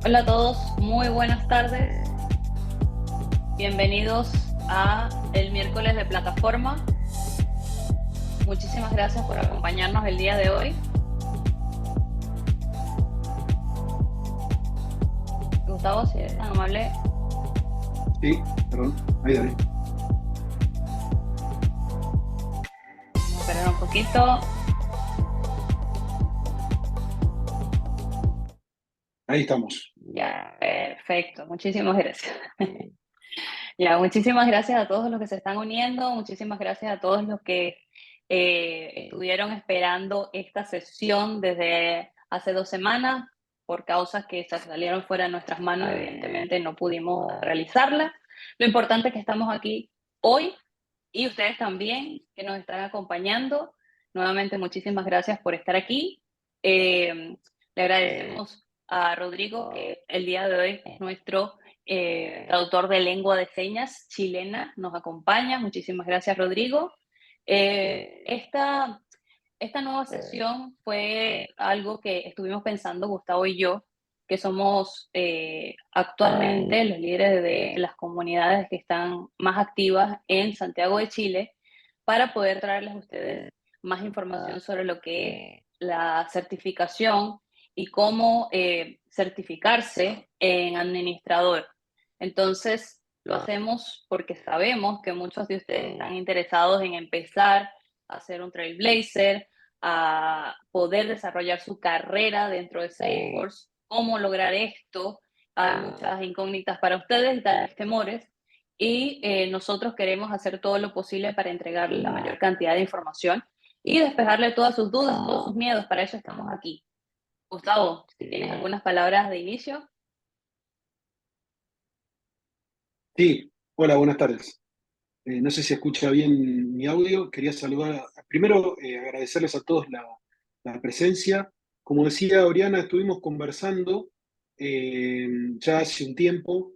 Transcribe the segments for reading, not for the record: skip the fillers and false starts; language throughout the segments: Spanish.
Hola a todos, muy buenas tardes. Bienvenidos a el miércoles de plataforma. Muchísimas gracias por acompañarnos el día de hoy. Gustavo, si eres tan amable. Sí, perdón, ahí dale. Vamos a esperar un poquito. Ahí estamos. Ya, perfecto. Muchísimas gracias. Ya, muchísimas gracias a todos los que se están uniendo. Muchísimas gracias a todos los que estuvieron esperando esta sesión desde hace 2 semanas. Por causas que se salieron fuera de nuestras manos, evidentemente no pudimos realizarla. Lo importante es que estamos aquí hoy y ustedes también que nos están acompañando. Nuevamente, muchísimas gracias por estar aquí. Le agradecemos a Rodrigo, que el día de hoy es nuestro traductor de lengua de señas chilena, nos acompaña. Muchísimas gracias, Rodrigo. Esta nueva sesión fue algo que estuvimos pensando Gustavo y yo, que somos actualmente los líderes de las comunidades que están más activas en Santiago de Chile, para poder traerles a ustedes más información sobre lo que es la certificación y cómo certificarse en administrador. Entonces, lo hacemos porque sabemos que muchos de ustedes están interesados en empezar a ser un trailblazer, a poder desarrollar su carrera dentro de Salesforce. ¿Cómo lograr esto? Hay muchas incógnitas para ustedes y tal vez temores, y nosotros queremos hacer todo lo posible para entregarle la mayor cantidad de información y despejarle todas sus dudas, todos sus miedos. Para eso estamos aquí. Gustavo, si tienes algunas palabras de inicio. Sí, hola, buenas tardes. No sé si escucha bien mi audio. Quería saludar, primero agradecerles a todos la presencia. Como decía Oriana, estuvimos conversando ya hace un tiempo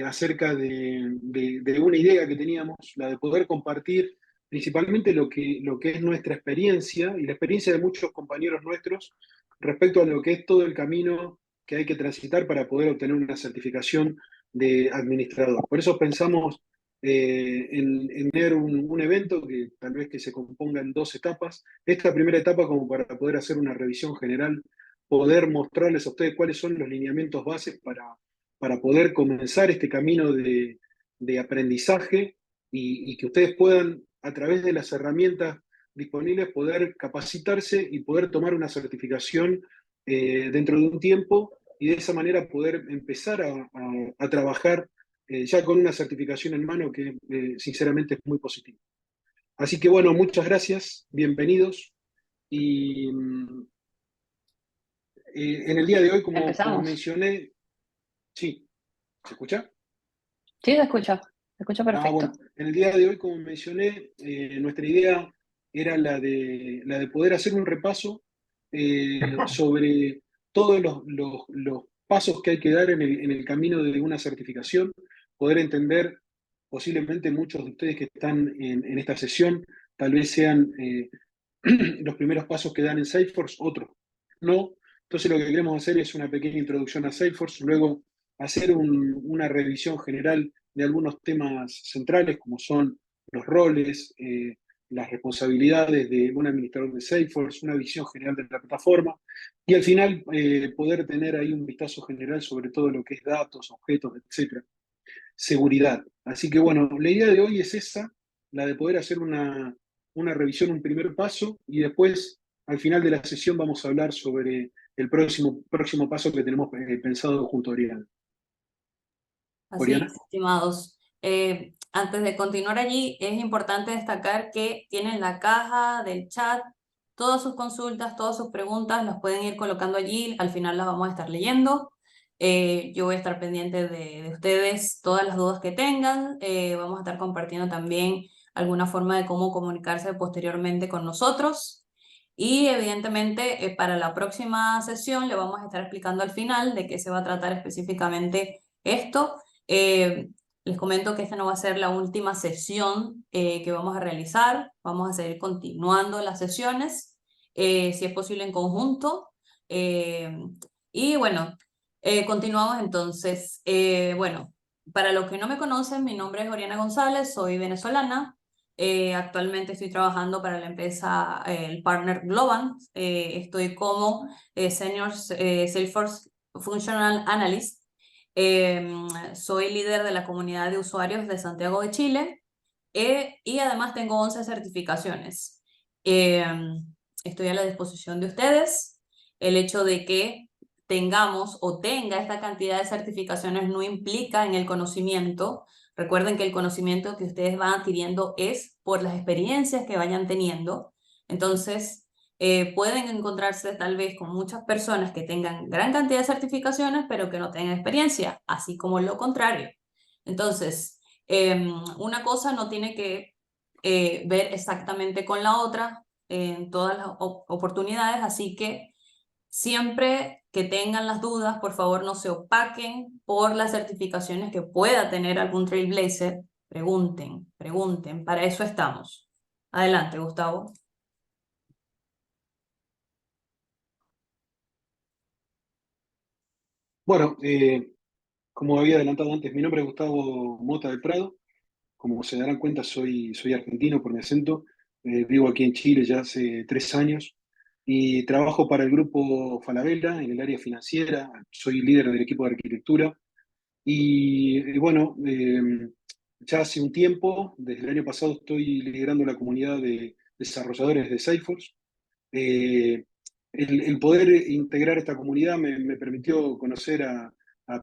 acerca de una idea que teníamos, la de poder compartir principalmente lo que es nuestra experiencia y la experiencia de muchos compañeros nuestros respecto a lo que es todo el camino que hay que transitar para poder obtener una certificación de administrador. Por eso pensamos en tener un evento que tal vez que se componga en 2 etapas. Esta primera etapa como para poder hacer una revisión general, poder mostrarles a ustedes cuáles son los lineamientos bases para poder comenzar este camino de aprendizaje y que ustedes puedan, a través de las herramientas disponibles, poder capacitarse y poder tomar una certificación dentro de un tiempo y de esa manera poder empezar a trabajar ya con una certificación en mano que sinceramente es muy positiva. Así que bueno, muchas gracias, bienvenidos. Y en el día de hoy, como Empezamos. mencioné, sí, ¿se escucha? Sí, se escucha Ah, perfecto. bueno, en el día de hoy, como mencioné, nuestra idea era la de poder hacer un repaso sobre todos los pasos que hay que dar en el camino de una certificación, poder entender, posiblemente muchos de ustedes que están en esta sesión, tal vez sean los primeros pasos que dan en Salesforce, otros no. Entonces lo que queremos hacer es una pequeña introducción a Salesforce, luego hacer una revisión general de algunos temas centrales como son los roles, las responsabilidades de un administrador de Salesforce, una visión general de la plataforma y al final poder tener ahí un vistazo general sobre todo lo que es datos, objetos, etcétera. Seguridad. Así que bueno, la idea de hoy es esa, la de poder hacer una revisión, un primer paso y después al final de la sesión vamos a hablar sobre el próximo paso que tenemos pensado junto a Oriana. Así es, Oriana. estimados. Antes de continuar allí, es importante destacar que tienen la caja del chat, todas sus consultas, todas sus preguntas, las pueden ir colocando allí, al final las vamos a estar leyendo. Yo voy a estar pendiente de ustedes, todas las dudas que tengan. Vamos a estar compartiendo también alguna forma de cómo comunicarse posteriormente con nosotros. Y evidentemente, para la próxima sesión le vamos a estar explicando al final de qué se va a tratar específicamente esto. Eh, Les comento que esta no va a ser la última sesión que vamos a realizar. Vamos a seguir continuando las sesiones, si es posible en conjunto. Eh, y bueno, Continuamos entonces. Bueno, para los que no me conocen, mi nombre es Oriana González, soy venezolana. Actualmente estoy trabajando para la empresa, el partner Globant. Estoy como Senior Salesforce Functional Analyst. Soy líder de la comunidad de usuarios de Santiago de Chile, y además tengo 11 certificaciones. Eh, Estoy a la disposición de ustedes. El hecho de que tengamos o tenga esta cantidad de certificaciones no implica en el conocimiento. Recuerden que el conocimiento que ustedes van adquiriendo es por las experiencias que vayan teniendo. Entonces, pueden encontrarse tal vez con muchas personas que tengan gran cantidad de certificaciones, pero que no tengan experiencia, así como lo contrario. Entonces, una cosa no tiene que ver exactamente con la otra en todas las oportunidades, así que siempre que tengan las dudas, por favor no se opaquen por las certificaciones que pueda tener algún Trailblazer. Pregunten, pregunten, para eso estamos. Adelante, Gustavo. Bueno, como había adelantado antes, mi nombre es Gustavo Mota del Prado. Como se darán cuenta, soy argentino por mi acento. Vivo aquí en Chile ya hace 3 años y trabajo para el grupo Falabella en el área financiera. Soy líder del equipo de arquitectura. Y bueno, ya hace un tiempo, desde el año pasado, estoy liderando la comunidad de desarrolladores de Salesforce. Eh, el poder integrar esta comunidad me permitió conocer a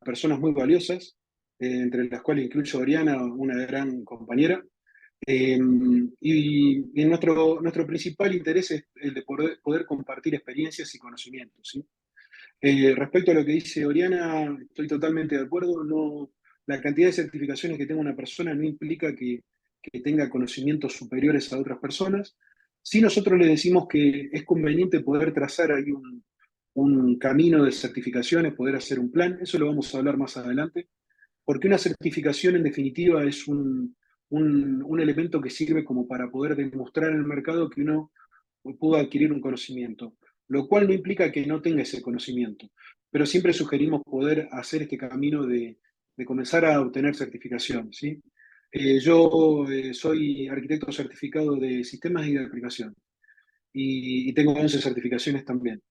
personas muy valiosas, entre las cuales incluyo a Oriana, una gran compañera. Eh, y nuestro principal interés es el de poder compartir experiencias y conocimientos, ¿sí? Respecto a lo que dice Oriana, estoy totalmente de acuerdo. No, la cantidad de certificaciones que tenga una persona no implica que tenga conocimientos superiores a otras personas. Sí, nosotros le decimos que es conveniente poder trazar ahí un camino de certificaciones, poder hacer un plan. Eso lo vamos a hablar más adelante, porque una certificación en definitiva es un elemento que sirve como para poder demostrar en el mercado que uno pudo adquirir un conocimiento, lo cual no implica que no tenga ese conocimiento, pero siempre sugerimos poder hacer este camino de comenzar a obtener certificación, ¿sí? Yo soy arquitecto certificado de sistemas y de aplicación y tengo 11 certificaciones también.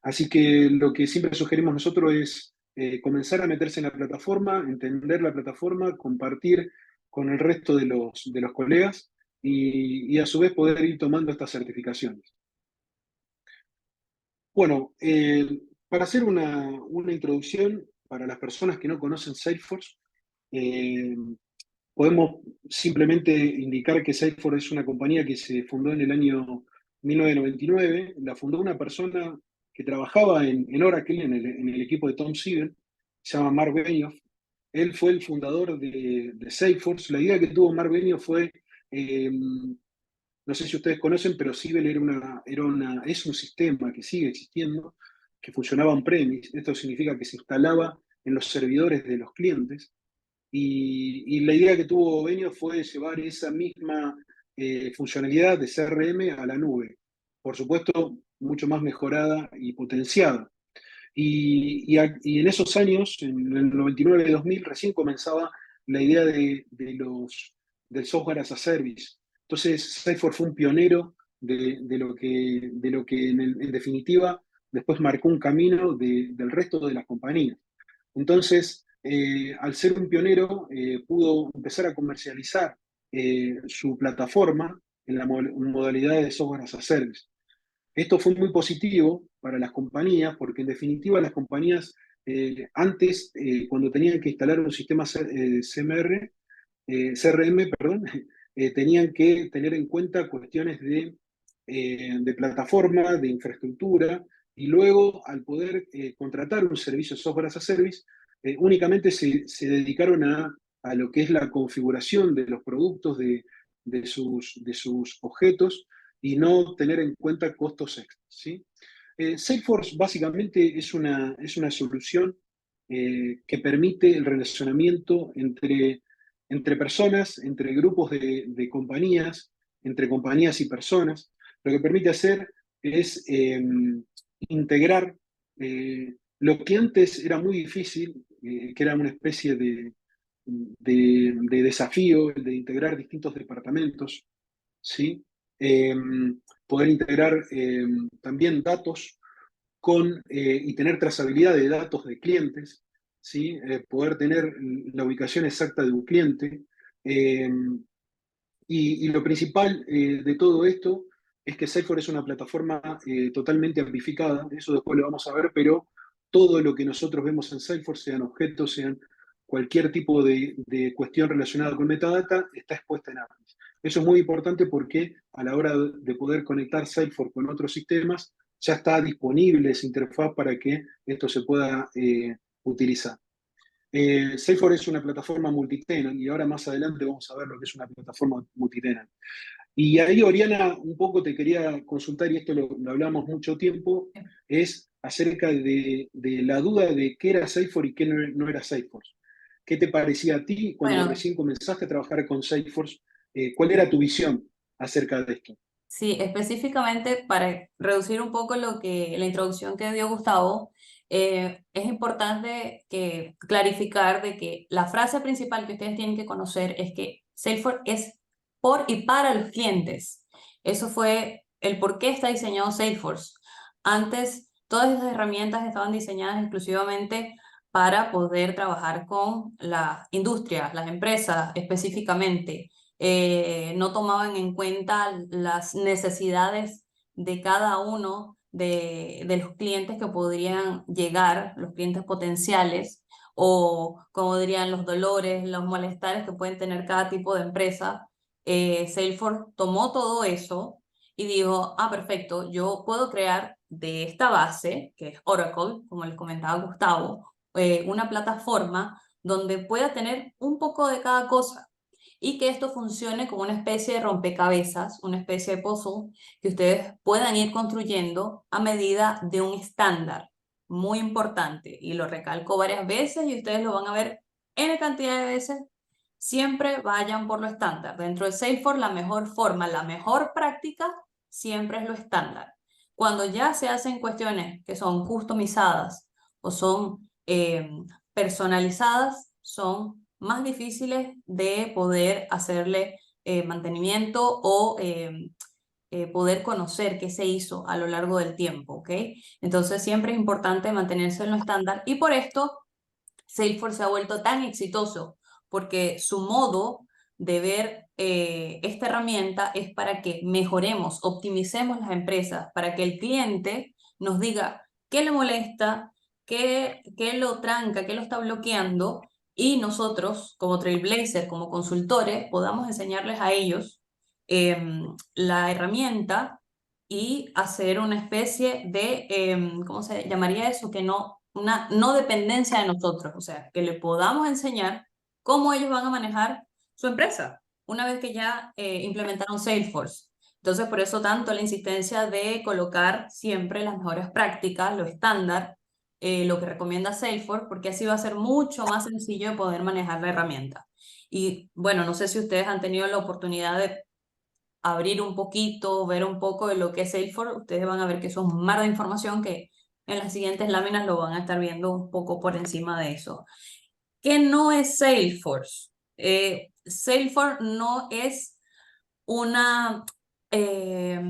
Así que lo que siempre sugerimos nosotros es comenzar a meterse en la plataforma, entender la plataforma, compartir con el resto de los colegas y a su vez poder ir tomando estas certificaciones. Bueno, para hacer una introducción para las personas que no conocen Salesforce, eh, podemos simplemente indicar que Salesforce es una compañía que se fundó en el año 1999. La fundó una persona que trabajaba en Oracle, en el equipo de Tom Siebel, se llama Mark Benioff. Él fue el fundador de Salesforce. La idea que tuvo Mark Benioff fue, eh, no sé si ustedes conocen, pero Siebel es un sistema que sigue existiendo, que funcionaba on-premise. Esto significa que se instalaba en los servidores de los clientes. Y la idea que tuvo Benioff fue llevar esa misma funcionalidad de CRM a la nube. Por supuesto, mucho más mejorada y potenciada. Y en esos años, en el 99-2000, recién comenzaba la idea del software as a service. Entonces, Salesforce fue un pionero de lo que en definitiva después marcó un camino del resto de las compañías. Entonces, al ser un pionero, pudo empezar a comercializar su plataforma en la modalidad de software as a service. Esto fue muy positivo para las compañías, porque en definitiva las compañías antes, cuando tenían que instalar un sistema CRM, perdón, tenían que tener en cuenta cuestiones de plataforma, de infraestructura, y luego al poder contratar un servicio de software as a service, únicamente se dedicaron a lo que es la configuración de los productos de sus objetos y no tener en cuenta costos extras, ¿sí? Salesforce básicamente es una solución que permite el relacionamiento entre personas, entre grupos de compañías, entre compañías y personas. Lo que permite hacer es integrar Lo que antes era muy difícil, que era una especie de desafío, el de integrar distintos departamentos, ¿sí? Eh, Poder integrar también datos y tener trazabilidad de datos de clientes, ¿sí? Poder tener la ubicación exacta de un cliente. Eh, y lo principal de todo esto es que Salesforce es una plataforma totalmente amplificada, eso después lo vamos a ver, pero todo lo que nosotros vemos en Salesforce, sean objetos, sean cualquier tipo de cuestión relacionada con metadata, está expuesta en APIs. Eso es muy importante porque a la hora de poder conectar Salesforce con otros sistemas, ya está disponible esa interfaz para que esto se pueda utilizar. Salesforce es una plataforma multitenant y ahora más adelante vamos a ver lo que es una plataforma multitenant. Y ahí, Oriana, un poco te quería consultar, y esto lo hablamos mucho tiempo, es acerca de la duda de qué era Salesforce y qué no era Salesforce. ¿Qué te parecía a ti cuando Bueno, recién comenzaste a trabajar con Salesforce? ¿Cuál era tu visión acerca de esto? sí, específicamente para reducir un poco la introducción que dio Gustavo, es importante clarificar de que la frase principal que ustedes tienen que conocer es que Salesforce es por y para los clientes. Eso fue el por qué está diseñado Salesforce. Antes, todas esas herramientas estaban diseñadas exclusivamente para poder trabajar con las industrias, las empresas específicamente. No tomaban en cuenta las necesidades de cada uno de los clientes que podrían llegar, los clientes potenciales, o como dirían los dolores, los malestares que pueden tener cada tipo de empresa. Salesforce tomó todo eso y dijo, ah, perfecto, yo puedo crear de esta base, que es Oracle, como les comentaba Gustavo, una plataforma donde pueda tener un poco de cada cosa y que esto funcione como una especie de rompecabezas, una especie de puzzle que ustedes puedan ir construyendo a medida de un estándar. Muy importante, y lo recalco varias veces y ustedes lo van a ver N cantidad de veces. Siempre vayan por lo estándar. Dentro de Salesforce, la mejor forma, la mejor práctica, siempre es lo estándar. Cuando ya se hacen cuestiones que son customizadas o son personalizadas, son más difíciles de poder hacerle mantenimiento o poder conocer qué se hizo a lo largo del tiempo, ¿ok? Entonces siempre es importante mantenerse en lo estándar y por esto Salesforce se ha vuelto tan exitoso, porque su modo de ver esta herramienta es para que mejoremos, optimicemos las empresas, para que el cliente nos diga qué le molesta, qué lo tranca, qué lo está bloqueando, y nosotros, como Trailblazer, como consultores, podamos enseñarles a ellos la herramienta y hacer una especie de, ¿cómo se llamaría eso? Que no, una no dependencia de nosotros, o sea, que le podamos enseñar cómo ellos van a manejar su empresa una vez que ya implementaron Salesforce. Entonces, por eso tanto la insistencia de colocar siempre las mejores prácticas, lo estándar, lo que recomienda Salesforce, porque así va a ser mucho más sencillo de poder manejar la herramienta. Y bueno, no sé si ustedes han tenido la oportunidad de abrir un poquito, ver un poco de lo que es Salesforce, ustedes van a ver que eso es un mar de información que en las siguientes láminas lo van a estar viendo un poco por encima de eso. ¿Qué no es Salesforce? Salesforce no es una, eh,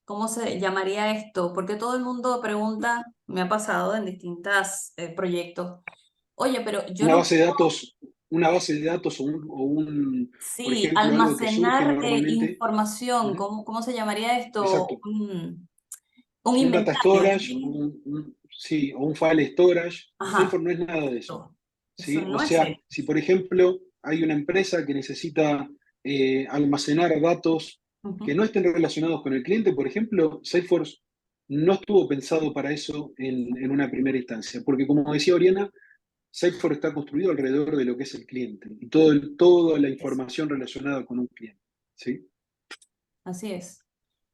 ¿cómo se llamaría esto? Porque todo el mundo pregunta, me ha pasado en distintos proyectos, oye, pero yo Una no base de puedo, datos, una base de datos por sí, ejemplo, algo que surge almacenar normalmente. información, Ujú, ¿cómo se llamaría esto? exacto. Un Un data inventario, storage, ¿sí? sí, o un file storage. Ajá, Salesforce no es nada de eso. eso, eso ¿Sí? O no es sea, serio. si por ejemplo hay una empresa que necesita almacenar datos que Ujú. no estén relacionados con el cliente, por ejemplo, Salesforce no estuvo pensado para eso en una primera instancia, porque como decía Oriana, Salesforce está construido alrededor de lo que es el cliente y toda la Es, información relacionada con un cliente. ¿Sí? así es.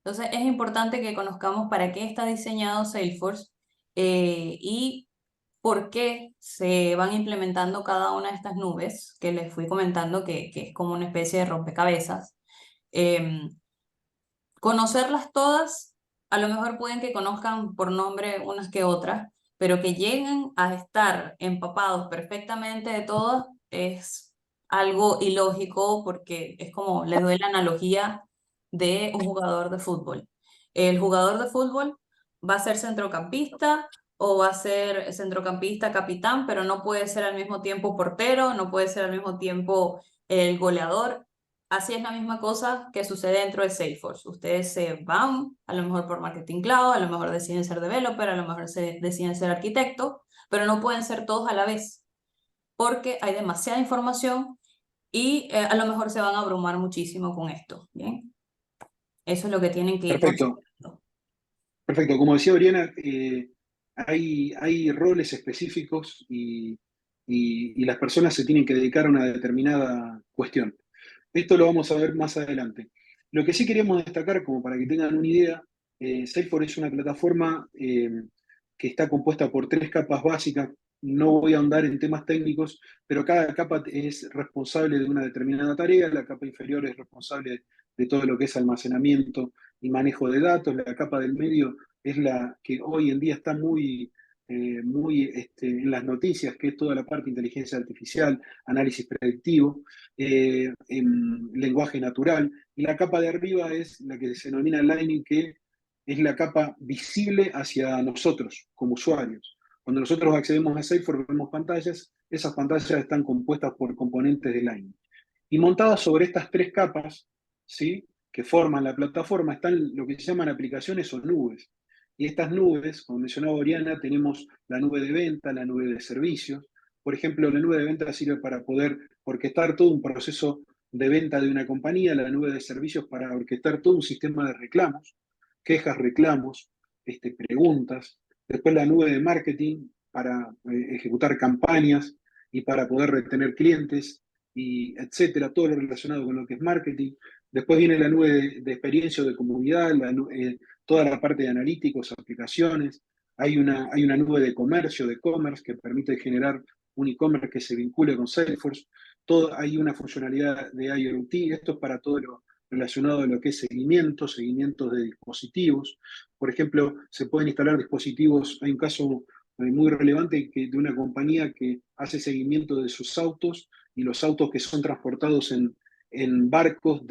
Entonces es importante que conozcamos para qué está diseñado Salesforce y por qué se van implementando cada una de estas nubes que les fui comentando que es como una especie de rompecabezas. Em, Conocerlas todas, a lo mejor pueden que conozcan por nombre unas que otras, pero que lleguen a estar empapados perfectamente de todo es algo ilógico porque es como, les doy la analogía de un jugador de fútbol. El jugador de fútbol va a ser centrocampista o va a ser centrocampista capitán, pero no puede ser al mismo tiempo portero, no puede ser al mismo tiempo el goleador. Así es la misma cosa que sucede dentro de Salesforce. Ustedes se van, a lo mejor por marketing cloud, a lo mejor deciden ser developer, a lo mejor se deciden ser arquitecto, pero no pueden ser todos a la vez porque hay demasiada información y a lo mejor se van a abrumar muchísimo con esto. ¿Bien? Eso es lo que tienen que ir Perfecto, considerando. perfecto. Como decía Oriana, hay roles específicos y las personas se tienen que dedicar a una determinada cuestión. Esto lo vamos a ver más adelante. Lo que sí queremos destacar, como para que tengan una idea, Salesforce es una plataforma que está compuesta por tres capas básicas. No voy a ahondar en temas técnicos, pero cada capa es responsable de una determinada tarea. La capa inferior es responsable de todo lo que es almacenamiento y manejo de datos. La capa del medio es la que hoy en día está muy en las noticias, que es toda la parte de inteligencia artificial, análisis predictivo, en lenguaje natural. Y la capa de arriba es la que se denomina Lightning, que es la capa visible hacia nosotros como usuarios. Cuando nosotros accedemos a Salesforce, vemos pantallas, esas pantallas están compuestas por componentes de Lightning. Y montadas sobre estas tres capas, ¿sí?, que forman la plataforma, están lo que se llaman aplicaciones o nubes. Y estas nubes, como mencionaba Oriana, tenemos la nube de venta, la nube de servicios. Por ejemplo, la nube de venta sirve para poder orquestar todo un proceso de venta de una compañía, la nube de servicios para orquestar todo un sistema de reclamos, quejas, reclamos, preguntas. Después la nube de marketing para ejecutar campañas y para poder retener clientes, y etcétera, todo lo relacionado con lo que es marketing. Después viene la nube de experiencia o de comunidad, toda la parte de analíticos, aplicaciones. Hay una nube de comercio, de e-commerce, que permite generar un e-commerce que se vincule con Salesforce. Hay una funcionalidad de IoT, esto es para todo lo relacionado a lo que es seguimientos de dispositivos. Por ejemplo, se pueden instalar dispositivos, hay un caso muy relevante de una compañía que hace seguimiento de sus autos y los autos que son transportados en barcos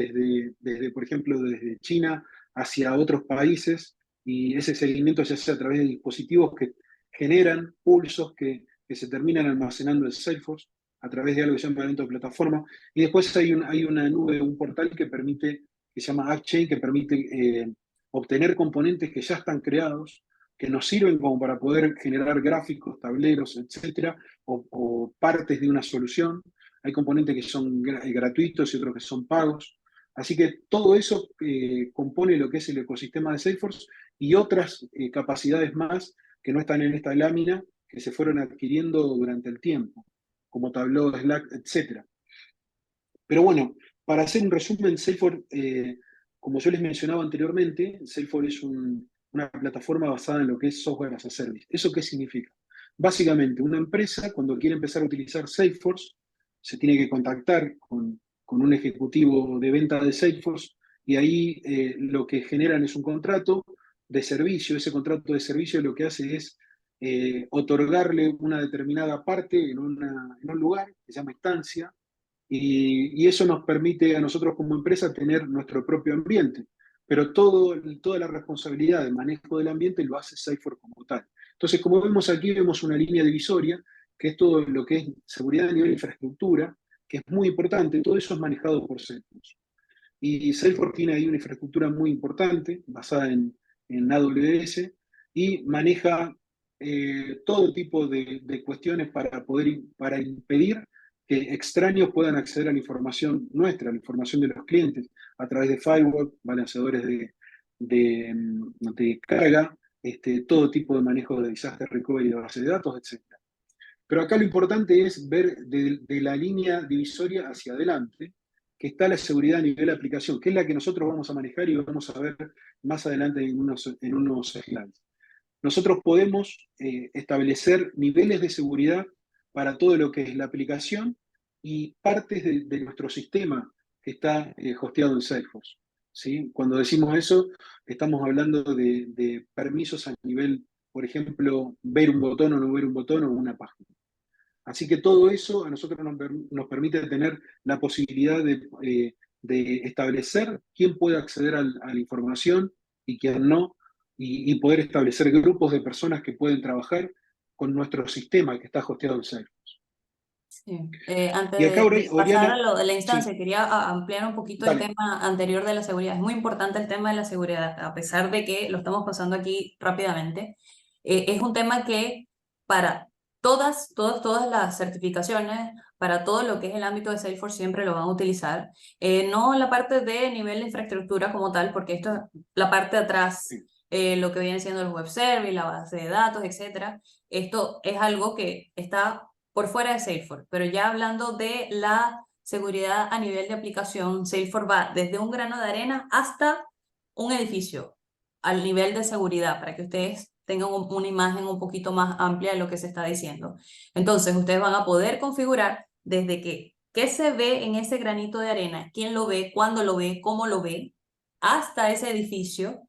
por ejemplo, desde China hacia otros países, y ese seguimiento se hace a través de dispositivos que generan pulsos que se terminan almacenando en Salesforce a través de algo que se llama evento de plataforma. Y después hay una nube, un portal que se llama AppChain, que permite obtener componentes que ya están creados, que nos sirven como para poder generar gráficos, tableros, etcétera, o partes de una solución. Hay componentes que son gratuitos y otros que son pagos. Así que todo eso compone lo que es el ecosistema de Salesforce y otras capacidades más que no están en esta lámina, que se fueron adquiriendo durante el tiempo, como Tableau, Slack, etc. Pero bueno, para hacer un resumen, Salesforce, como yo les mencionaba anteriormente, Salesforce es una plataforma basada en lo que es software as a service. ¿Eso qué significa? Básicamente, una empresa, cuando quiere empezar a utilizar Salesforce, se tiene que contactar con un ejecutivo de venta de Salesforce, y ahí lo que generan es un contrato de servicio. Ese contrato de servicio lo que hace es otorgarle una determinada parte en un lugar que se llama instancia, y eso nos permite a nosotros como empresa tener nuestro propio ambiente. Pero toda la responsabilidad de manejo del ambiente lo hace Salesforce como tal. Entonces, como vemos aquí, vemos una línea divisoria, que es todo lo que es seguridad a nivel de infraestructura, que es muy importante. Todo eso es manejado por Salesforce. Y Salesforce tiene ahí una infraestructura muy importante, basada en AWS, y maneja todo tipo de cuestiones para impedir que extraños puedan acceder a la información nuestra, a la información de los clientes, a través de firewall, balanceadores de carga, todo tipo de manejo de disaster recovery de base de datos, etc. Pero acá lo importante es ver de la línea divisoria hacia adelante, que está la seguridad a nivel de aplicación, que es la que nosotros vamos a manejar y vamos a ver más adelante en unos slides. Nosotros podemos establecer niveles de seguridad para todo lo que es la aplicación y partes de nuestro sistema que está hosteado en Salesforce, ¿sí? Cuando decimos eso, estamos hablando de permisos a nivel por ejemplo, ver un botón o no ver un botón o una página. Así que todo eso a nosotros nos permite tener la posibilidad de establecer quién puede acceder a la información y quién no, y poder establecer grupos de personas que pueden trabajar con nuestro sistema que está hosteado en Salesforce. Sí. Antes Y acá, de pasar a Oriana, lo de la sí, instancia, quería ampliar un poquito el dale. tema anterior de la seguridad. Es muy importante el tema de la seguridad, a pesar de que lo estamos pasando aquí rápidamente. Es un tema que para todas las certificaciones, para todo lo que es el ámbito de Salesforce, siempre lo van a utilizar. No la parte de nivel de infraestructura como tal, porque esto es la parte de atrás, Sí, lo que viene siendo el web service, la base de datos, etcétera. Esto es algo que está por fuera de Salesforce, pero ya hablando de la seguridad a nivel de aplicación, Salesforce va desde un grano de arena hasta un edificio al nivel de seguridad, para que ustedes tengan una imagen un poquito más amplia de lo que se está diciendo. Entonces, ustedes van a poder configurar desde qué se ve en ese granito de arena, quién lo ve, cuándo lo ve, cómo lo ve, hasta ese edificio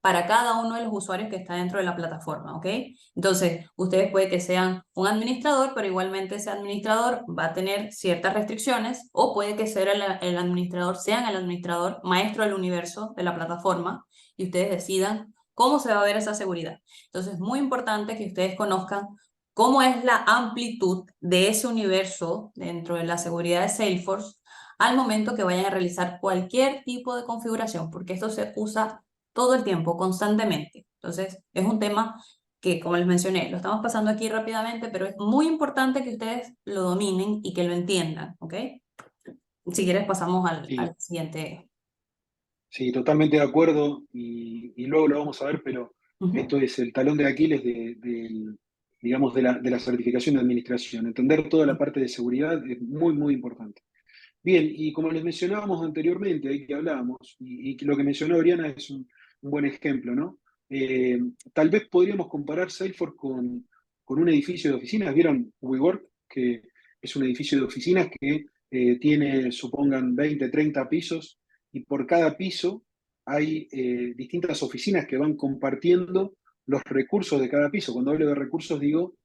para cada uno de los usuarios que está dentro de la plataforma, ¿ok? Entonces, ustedes puede que sean un administrador, pero igualmente ese administrador va a tener ciertas restricciones, o puede que sea el administrador, sean el administrador maestro del universo de la plataforma, y ustedes decidan cómo se va a ver esa seguridad. Entonces, es muy importante que ustedes conozcan cómo es la amplitud de ese universo dentro de la seguridad de Salesforce al momento que vayan a realizar cualquier tipo de configuración, porque esto se usa todo el tiempo, constantemente. Entonces, es un tema que, como les mencioné, lo estamos pasando aquí rápidamente, pero es muy importante que ustedes lo dominen y que lo entiendan, ¿ok? Si quieres, pasamos al sí, siguiente. sí, totalmente de acuerdo, y luego lo vamos a ver, pero Ujú. esto es el talón de Aquiles digamos, de la certificación de administración. Entender toda la parte de seguridad es muy, muy importante. Bien, y como les mencionábamos anteriormente, ahí que hablábamos, y que lo que mencionó Oriana es un buen ejemplo, ¿no? Eh, Tal vez podríamos comparar Salesforce con un edificio de oficinas. ¿Vieron WeWork? Que es un edificio de oficinas que tiene, supongan, 20, 30 pisos, y por cada piso hay distintas oficinas que van compartiendo los recursos de cada piso. Cuando hablo de recursos digo,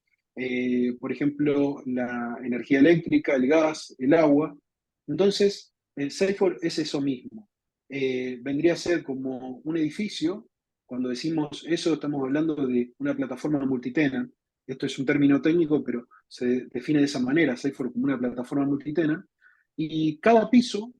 por ejemplo, la energía eléctrica, el gas, el agua. Entonces, el Salesforce es eso mismo. Vendría a ser como un edificio. Cuando decimos eso, estamos hablando de una plataforma multitenant. Esto es un término técnico, pero se define de esa manera, Salesforce como una plataforma multitenant. Y cada piso,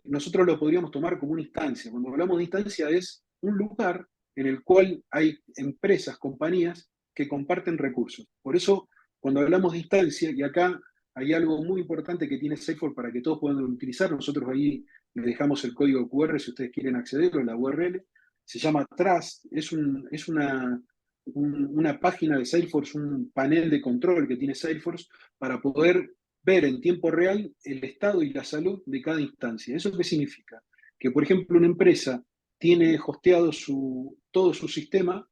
nosotros lo podríamos tomar como una instancia. Cuando hablamos de instancia, es un lugar en el cual hay empresas, compañías que comparten recursos. Por eso, cuando hablamos de instancia, y acá hay algo muy importante que tiene Salesforce para que todos puedan utilizar, nosotros ahí les dejamos el código QR si ustedes quieren acceder, o la URL, se llama Trust, es una página de Salesforce, un panel de control que tiene Salesforce para poder ver en tiempo real el estado y la salud de cada instancia. ¿Eso qué significa? Que, por ejemplo, una empresa tiene hosteado todo su sistema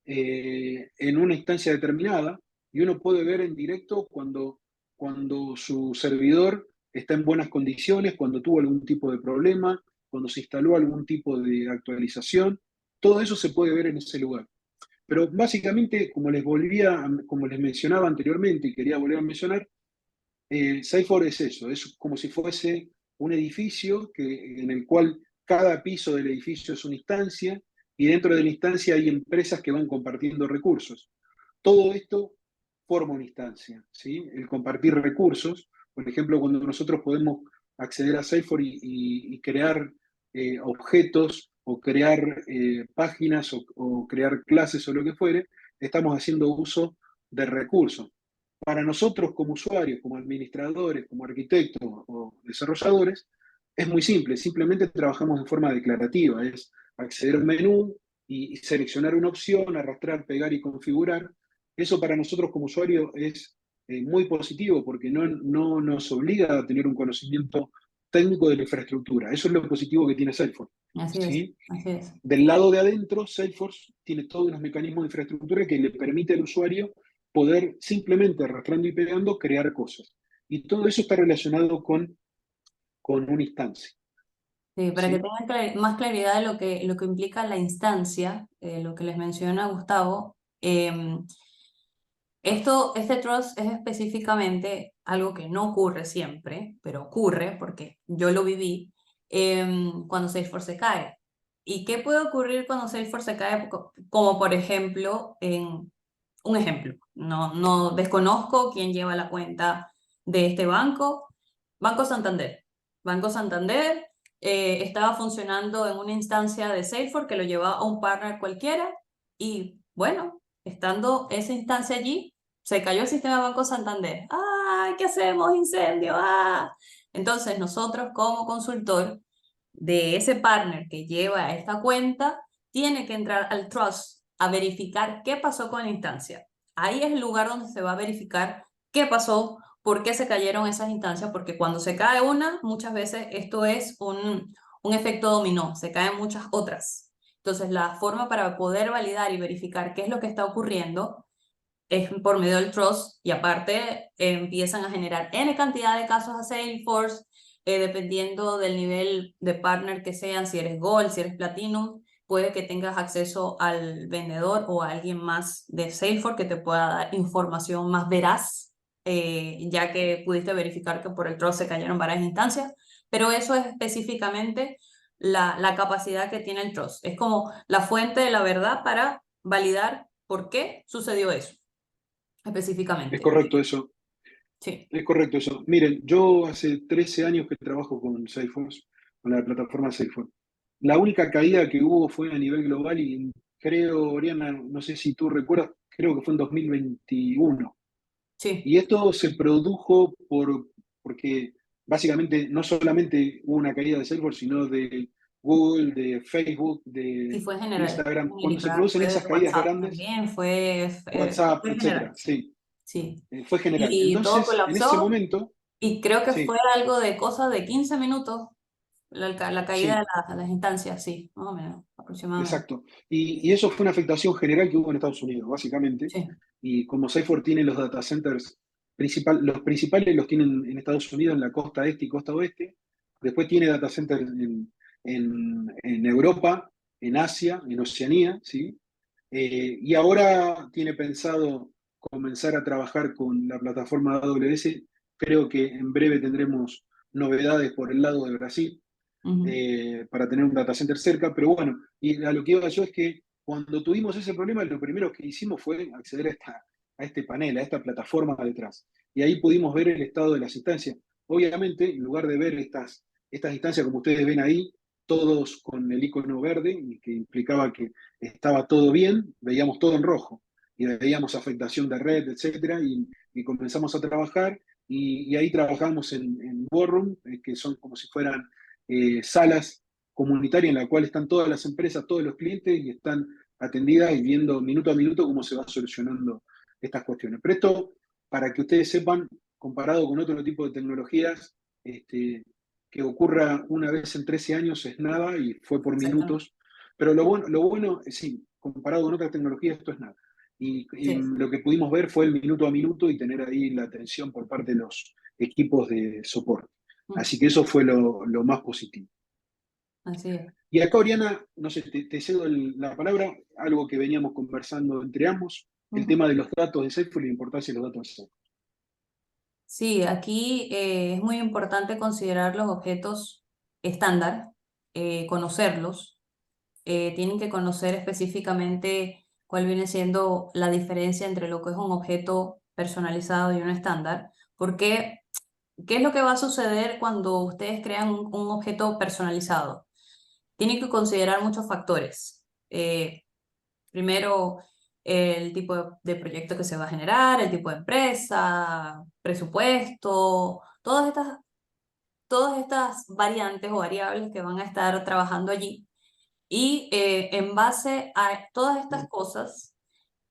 en una instancia determinada, y uno puede ver en directo cuando su servidor está en buenas condiciones, cuando tuvo algún tipo de problema, cuando se instaló algún tipo de actualización. Todo eso se puede ver en ese lugar. Pero básicamente, como les mencionaba anteriormente y quería volver a mencionar, Salesforce es eso, es como si fuese un edificio en el cual cada piso del edificio es una instancia, y dentro de la instancia hay empresas que van compartiendo recursos. Todo esto forma una instancia, ¿sí? El compartir recursos, por ejemplo, cuando nosotros podemos acceder a Salesforce y crear objetos, o crear páginas, o crear clases o lo que fuere, estamos haciendo uso de recursos. Para nosotros como usuarios, como administradores, como arquitectos o desarrolladores, es muy simple. Simplemente trabajamos de forma declarativa, es acceder a un menú y seleccionar una opción, arrastrar, pegar y configurar. Eso para nosotros como usuarios es muy positivo, porque no nos obliga a tener un conocimiento técnico de la infraestructura. Eso es lo positivo que tiene Salesforce, Así es, ¿sí? así es. Del lado de adentro, Salesforce tiene todos unos mecanismos de infraestructura que le permite al usuario poder, simplemente arrastrando y pegando, crear cosas. Y todo eso está relacionado con una instancia. Sí, para que ¿sí? tengan más claridad de lo que implica la instancia, lo que les menciona Gustavo, este trust es específicamente algo que no ocurre siempre, pero ocurre porque yo lo viví cuando Salesforce se cae. ¿Y qué puede ocurrir cuando Salesforce se cae? Como por ejemplo, un ejemplo, no desconozco quién lleva la cuenta de este banco, Banco Santander. Banco Santander estaba funcionando en una instancia de Salesforce que lo llevaba a un partner cualquiera y bueno, estando esa instancia allí, se cayó el sistema de Banco Santander. ¡Ah! ¿Qué hacemos? Incendio. ¡Ah! Entonces nosotros como consultor de ese partner que lleva esta cuenta, tiene que entrar al trust a verificar qué pasó con la instancia. Ahí es el lugar donde se va a verificar qué pasó, por qué se cayeron esas instancias, porque cuando se cae una, muchas veces esto es un efecto dominó, se caen muchas otras. Entonces, la forma para poder validar y verificar qué es lo que está ocurriendo es por medio del trust y aparte empiezan a generar N cantidad de casos a Salesforce, dependiendo del nivel de partner que sean, si eres Gold, si eres Platinum, puede que tengas acceso al vendedor o a alguien más de Salesforce que te pueda dar información más veraz, ya que pudiste verificar que por el trust se cayeron varias instancias, pero eso es específicamente la capacidad que tiene el trust. Es como la fuente de la verdad para validar por qué sucedió eso Es específicamente. correcto eso. Sí, Es correcto eso. Miren, yo hace 13 años que trabajo con Salesforce, con la plataforma Salesforce. La única caída que hubo fue a nivel global y creo, Oriana, no sé si tú recuerdas, creo que fue en 2021. sí. Y esto se produjo porque básicamente no solamente hubo una caída de Salesforce, sino de Google, de Facebook, Sí, de fue general, Instagram. Cuando se generalizar. producen Fue esas de caídas WhatsApp grandes, también, WhatsApp, fue etcétera, general. sí, Sí. fue general. Y todo Entonces, en ese colapsó momento, y creo que fue sí, algo de cosas de 15 minutos la caída de sí. las instancias, sí, más o menos, aproximadamente. Exacto. Y eso fue una afectación general que hubo en Estados Unidos, básicamente. Sí. Y como Salesforce tiene los data centers los principales los tienen en Estados Unidos, en la costa este y costa oeste. Después tiene data centers en Europa, en Asia, en Oceanía, ¿sí? Y ahora tiene pensado comenzar a trabajar con la plataforma AWS. Creo que en breve tendremos novedades por el lado de Brasil Ujú. para tener un data center cerca, pero bueno, y a lo que iba yo es que cuando tuvimos ese problema, lo primero que hicimos fue acceder a este panel, a esta plataforma detrás, y ahí pudimos ver el estado de las instancias. Obviamente, en lugar de ver estas instancias como ustedes ven ahí, todos con el icono verde, y que implicaba que estaba todo bien, veíamos todo en rojo, y veíamos afectación de red, etcétera, y comenzamos a trabajar, y ahí trabajamos en War Room, que son como si fueran salas comunitarias en la cual están todas las empresas, todos los clientes y están atendidas y viendo minuto a minuto cómo se va solucionando estas cuestiones. Pero esto, para que ustedes sepan, comparado con otro tipo de tecnologías, que ocurra una vez en 13 años es nada y fue por Exactamente. minutos. Pero lo bueno, sí, comparado con otras tecnologías, esto es nada. Y Sí. lo que pudimos ver fue el minuto a minuto y tener ahí la atención por parte de los equipos de soporte. Mm. Así que eso fue lo más positivo. Así es. Y acá, Oriana, no sé, te cedo la palabra, algo que veníamos conversando entre ambos, el Ujú. tema de los datos de Salesforce y la importancia de los datos de Salesforce. Sí, aquí es muy importante considerar los objetos estándar, conocerlos. Tienen que conocer específicamente cuál viene siendo la diferencia entre lo que es un objeto personalizado y uno estándar, porque ¿qué es lo que va a suceder cuando ustedes crean un objeto personalizado? Tienen que considerar muchos factores. Primero, el tipo de proyecto que se va a generar, el tipo de empresa, presupuesto, todas estas variantes o variables que van a estar trabajando allí. Y en base a todas estas cosas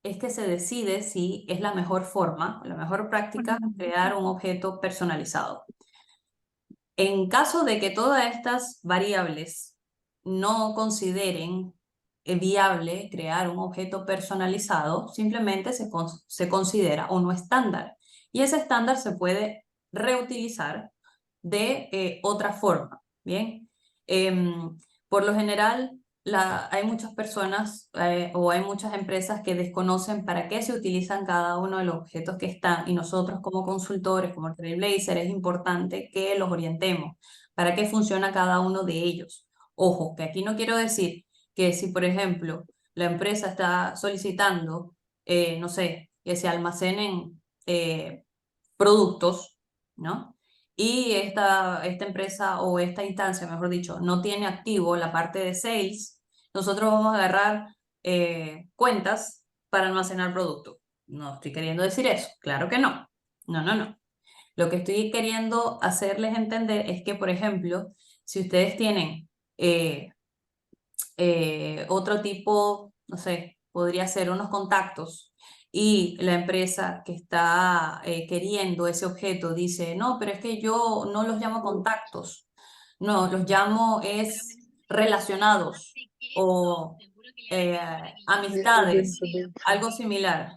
es que se decide si es la mejor forma, la mejor práctica crear un objeto personalizado. En caso de que todas estas variables no consideren viable crear un objeto personalizado, simplemente se considera uno estándar. Y ese estándar se puede reutilizar de otra forma. Bien, Por lo general, hay muchas personas o hay muchas empresas que desconocen para qué se utilizan cada uno de los objetos que están, y nosotros como consultores, como Trailblazer, es importante que los orientemos para qué funciona cada uno de ellos. Ojo, que aquí no quiero decir que si, por ejemplo, la empresa está solicitando, no sé, que se almacenen productos, ¿no? Y esta empresa o esta instancia, mejor dicho, no tiene activo la parte de sales, nosotros vamos a agarrar cuentas para almacenar producto. No estoy queriendo decir eso, claro que no. No, no, no. Lo que estoy queriendo hacerles entender es que, por ejemplo, si ustedes tienen otro tipo, no sé, podría ser unos contactos, y la empresa que está queriendo ese objeto dice, no, pero es que yo no los llamo contactos, no, los llamo es relacionados o amistades, algo similar.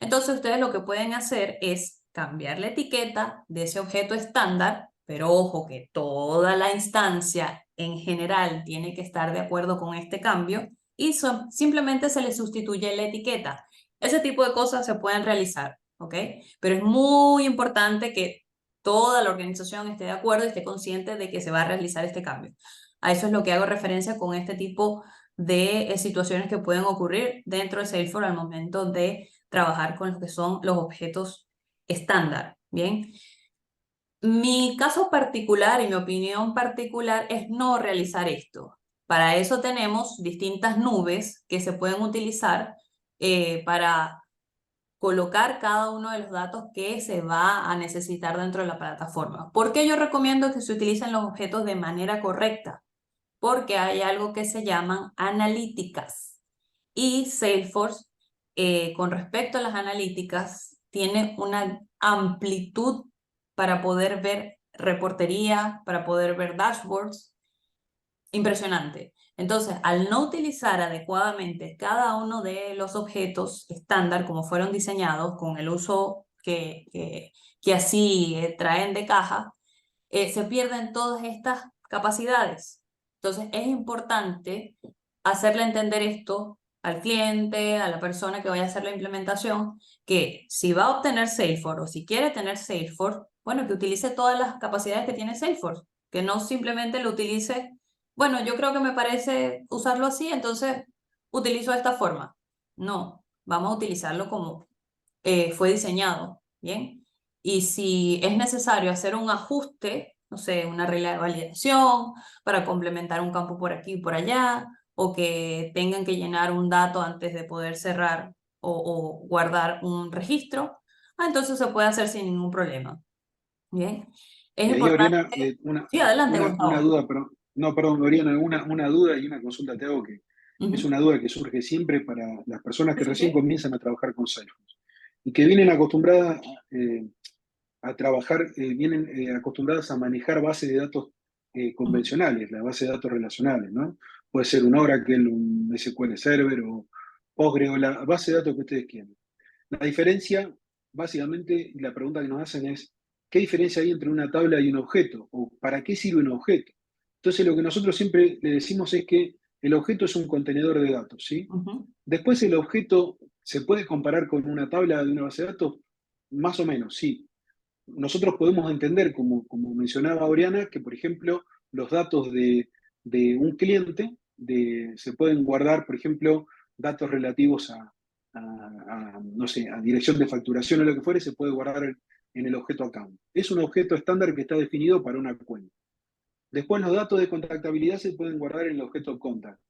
Entonces ustedes lo que pueden hacer es cambiar la etiqueta de ese objeto estándar, pero ojo que toda la instancia en general tiene que estar de acuerdo con este cambio, y simplemente se le sustituye la etiqueta. Ese tipo de cosas se pueden realizar, ¿ok? Pero es muy importante que toda la organización esté de acuerdo y esté consciente de que se va a realizar este cambio. A eso es lo que hago referencia con este tipo de situaciones que pueden ocurrir dentro de Salesforce al momento de trabajar con lo que son los objetos estándar, ¿bien? Mi caso particular y mi opinión particular es no realizar esto. Para eso tenemos distintas nubes que se pueden utilizar para colocar cada uno de los datos que se va a necesitar dentro de la plataforma. ¿Por qué yo recomiendo que se utilicen los objetos de manera correcta? Porque hay algo que se llaman analíticas. Y Salesforce, con respecto a las analíticas, tiene una amplitud para poder ver reportería, para poder ver dashboards, impresionante. Entonces, al no utilizar adecuadamente cada uno de los objetos estándar como fueron diseñados, con el uso que así traen de caja, se pierden todas estas capacidades. Entonces, es importante hacerle entender esto al cliente, a la persona que vaya a hacer la implementación, que si va a obtener Salesforce o si quiere tener Salesforce, bueno, que utilice todas las capacidades que tiene Salesforce, que no simplemente lo utilice, bueno, yo creo que me parece usarlo así, entonces utilizo de esta forma. No, vamos a utilizarlo como fue diseñado, ¿bien? Y si es necesario hacer un ajuste, no sé, una regla de validación para complementar un campo por aquí y por allá, o que tengan que llenar un dato antes de poder cerrar o guardar un registro, entonces se puede hacer sin ningún problema, ¿bien? Es Y ahí, Oriana, importante... Sí, adelante, una Gustavo. duda, pero no, perdón, Oriana, una duda y una consulta te hago que es Ujú. una duda que surge siempre para las personas Sí, que sí, recién sí. comienzan a trabajar con Salesforce y que vienen acostumbradas a trabajar, vienen acostumbradas a manejar bases de datos Ujú. convencionales, las bases de datos relacionales, ¿no? Puede ser un Oracle, un SQL Server o Postgre o la base de datos que ustedes quieran. La diferencia, básicamente, y la pregunta que nos hacen es, ¿qué diferencia hay entre una tabla y un objeto? ¿O para qué sirve un objeto? Entonces, lo que nosotros siempre le decimos es que el objeto es un contenedor de datos, ¿sí? Ujú. Después el objeto se puede comparar con una tabla de una base de datos, más o menos, sí. Nosotros podemos entender, como mencionaba Oriana, que, por ejemplo, los datos de un cliente se pueden guardar, por ejemplo, datos relativos no sé, a dirección de facturación o lo que fuere, se puede guardar en el objeto account. Es un objeto estándar que está definido para una cuenta. Después los datos de contactabilidad se pueden guardar en el objeto contact.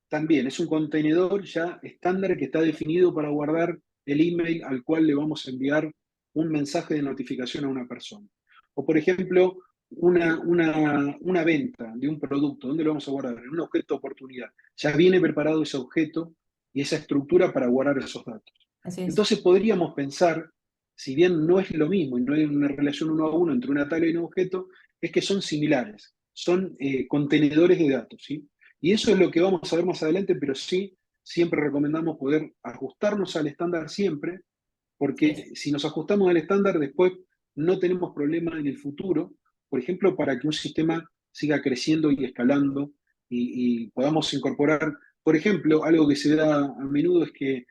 También es un contenedor ya estándar que está definido para guardar el email al cual le vamos a enviar un mensaje de notificación a una persona. O por ejemplo, una venta de un producto, ¿dónde lo vamos a guardar? En un objeto de oportunidad. Ya viene preparado ese objeto y esa estructura para guardar esos datos. Así es. Entonces podríamos pensar, si bien no es lo mismo y no hay una relación uno a uno entre una tabla y un objeto, es que son similares, son contenedores de datos, ¿sí? Y eso es lo que vamos a ver más adelante, pero sí, siempre recomendamos poder ajustarnos al estándar siempre, Así es. porque si nos ajustamos al estándar, después no tenemos problema en el futuro, por ejemplo, para que un sistema siga creciendo y escalando y podamos incorporar, por ejemplo, algo que se da a menudo es que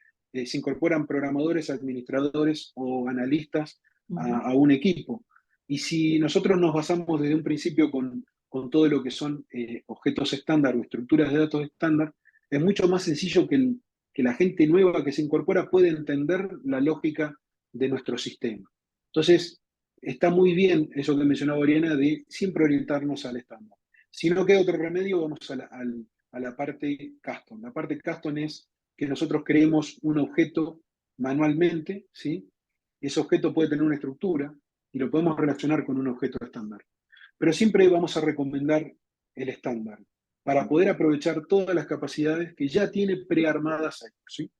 se incorporan programadores, administradores o analistas a un equipo. Y si nosotros nos basamos desde un principio con todo lo que son objetos estándar o estructuras de datos estándar, es mucho más sencillo que la gente nueva que se incorpora pueda entender la lógica de nuestro sistema. Entonces, está muy bien eso que mencionaba Oriana de siempre orientarnos al estándar. Si no queda otro remedio, vamos a la parte custom. La parte custom es que nosotros creemos un objeto manualmente, ¿sí? Ese objeto puede tener una estructura y lo podemos relacionar con un objeto estándar. Pero siempre vamos a recomendar el estándar para poder aprovechar todas las capacidades que ya tiene prearmadas ahí, ¿sí?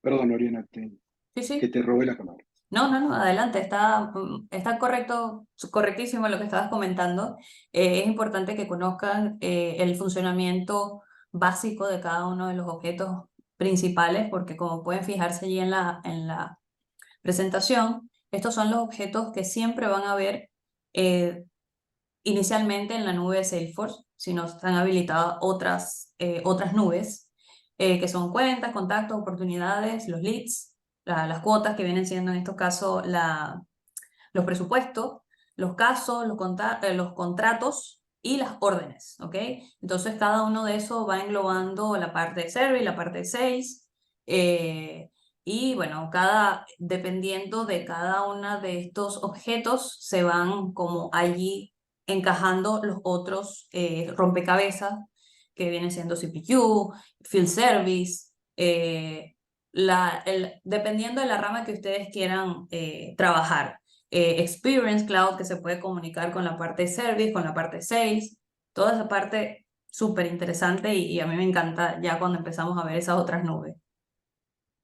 Perdón, Oriana, Sí, que sí. te robé la palabra. No, no, no, adelante, está correcto, correctísimo lo que estabas comentando. Es importante que conozcan el funcionamiento básico de cada uno de los objetos principales, porque como pueden fijarse allí en la presentación, estos son los objetos que siempre van a ver eh, inicialmente en la nube de Salesforce, si no están habilitadas otras nubes, que son cuentas, contactos, oportunidades, los leads, las cuotas que vienen siendo en estos casos los presupuestos, los casos, los contratos y las órdenes, ¿ok? Entonces cada uno de esos va englobando la parte de service, la parte de sales, y bueno, dependiendo de cada uno de estos objetos, se van como allí encajando los otros rompecabezas que vienen siendo CPU, field service, dependiendo de la rama que ustedes quieran trabajar. Experience Cloud, que se puede comunicar con la parte de service, con la parte de sales, toda esa parte súper interesante y a mí me encanta ya cuando empezamos a ver esas otras nubes.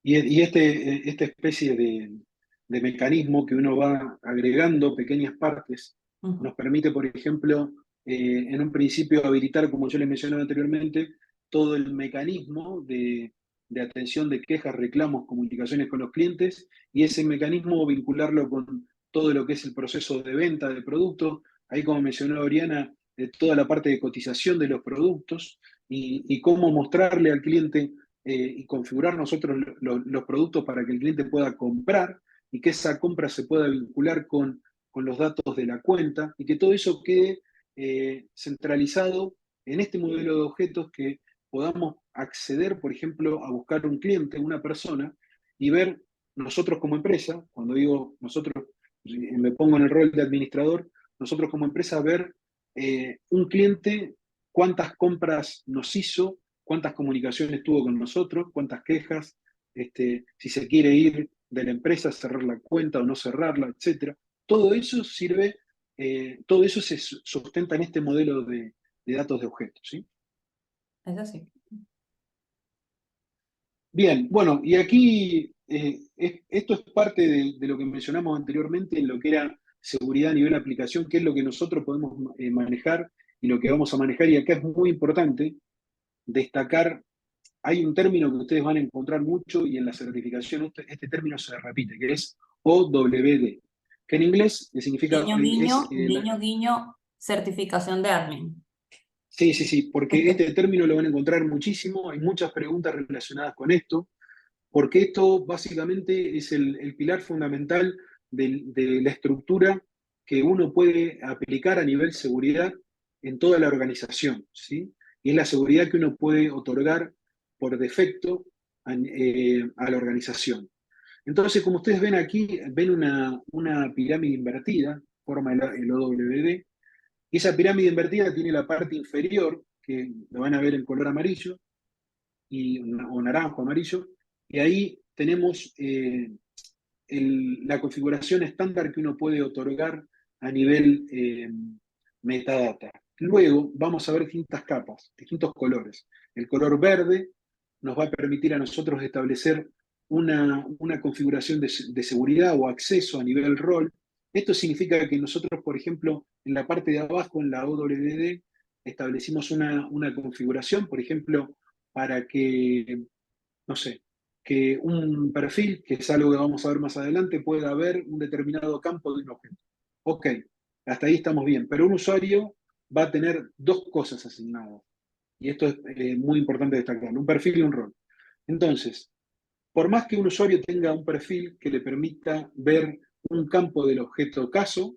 Y esta especie de mecanismo que uno va agregando pequeñas partes Ujú. nos permite, por ejemplo, en un principio habilitar, como yo les mencionaba anteriormente, todo el mecanismo de atención de quejas, reclamos, comunicaciones con los clientes y ese mecanismo vincularlo con todo lo que es el proceso de venta del producto. Ahí, como mencionó Oriana, toda la parte de cotización de los productos y cómo mostrarle al cliente y configurar nosotros los productos para que el cliente pueda comprar y que esa compra se pueda vincular con los datos de la cuenta y que todo eso quede centralizado en este modelo de objetos que podamos acceder, por ejemplo, a buscar un cliente, una persona, y ver nosotros como empresa, cuando digo nosotros, me pongo en el rol de administrador, nosotros como empresa ver un cliente, cuántas compras nos hizo, cuántas comunicaciones tuvo con nosotros, cuántas quejas, si se quiere ir de la empresa, cerrar la cuenta o no cerrarla, etcétera. Todo eso sirve, todo eso se sustenta en este modelo de datos de objetos, ¿sí? Es así. Bien, bueno, y aquí esto es parte de lo que mencionamos anteriormente en lo que era seguridad a nivel aplicación, que es lo que nosotros podemos manejar y lo que vamos a manejar. Y acá es muy importante destacar, hay un término que ustedes van a encontrar mucho y en la certificación este término se repite, que es OWD, que en inglés significa, Guiño, guiño, guiño, guiño, certificación de admin. sí, sí, sí, porque este término lo van a encontrar muchísimo, hay muchas preguntas relacionadas con esto, porque esto básicamente es el pilar fundamental de la estructura que uno puede aplicar a nivel seguridad en toda la organización, ¿sí? Y es la seguridad que uno puede otorgar por defecto a la organización. Entonces, como ustedes ven aquí, ven una pirámide invertida, forma el OWD, y esa pirámide invertida tiene la parte inferior, que lo van a ver en color amarillo, o naranjo, amarillo, y ahí tenemos la configuración estándar que uno puede otorgar a nivel metadata. Luego vamos a ver distintas capas, distintos colores. El color verde nos va a permitir a nosotros establecer una configuración de seguridad o acceso a nivel rol. Esto significa que nosotros, por ejemplo, en la parte de abajo, en la OWD, establecimos una configuración, por ejemplo, para que, no sé, que un perfil, que es algo que vamos a ver más adelante, pueda ver un determinado campo de un objeto. Ok, hasta ahí estamos bien, pero un usuario va a tener dos cosas asignadas. Y esto es muy importante destacar, un perfil y un rol. Entonces, por más que un usuario tenga un perfil que le permita ver un campo del objeto caso,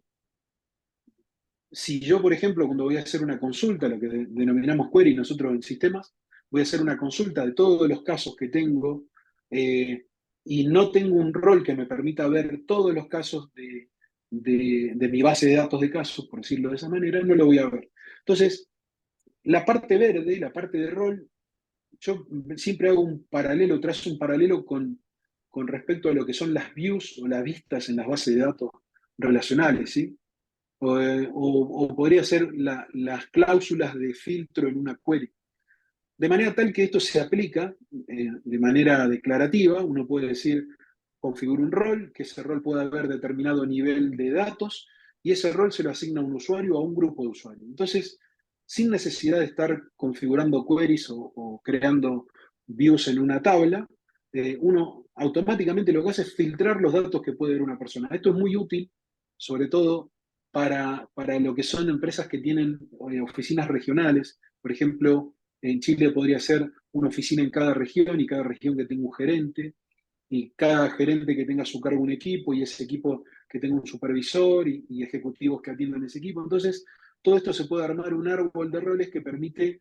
si yo, por ejemplo, cuando voy a hacer una consulta, lo que denominamos query nosotros en sistemas, voy a hacer una consulta de todos los casos que tengo y no tengo un rol que me permita ver todos los casos de mi base de datos de casos, por decirlo de esa manera, no lo voy a ver. Entonces, la parte verde, la parte de rol, yo siempre hago un paralelo, trazo un paralelo con respecto a lo que son las views o las vistas en las bases de datos relacionales, ¿sí? O podría ser las cláusulas de filtro en una query. De manera tal que esto se aplica de manera declarativa, uno puede decir, configura un rol, que ese rol pueda haber determinado nivel de datos, y ese rol se lo asigna a un usuario o a un grupo de usuarios. Entonces, sin necesidad de estar configurando queries o creando views en una tabla, uno automáticamente lo que hace es filtrar los datos que puede ver una persona. Esto es muy útil, sobre todo para lo que son empresas que tienen oficinas regionales. Por ejemplo, en Chile podría ser una oficina en cada región y cada región que tenga un gerente y cada gerente que tenga a su cargo un equipo y ese equipo que tenga un supervisor y ejecutivos que atiendan ese equipo. Entonces, todo esto se puede armar un árbol de roles que permite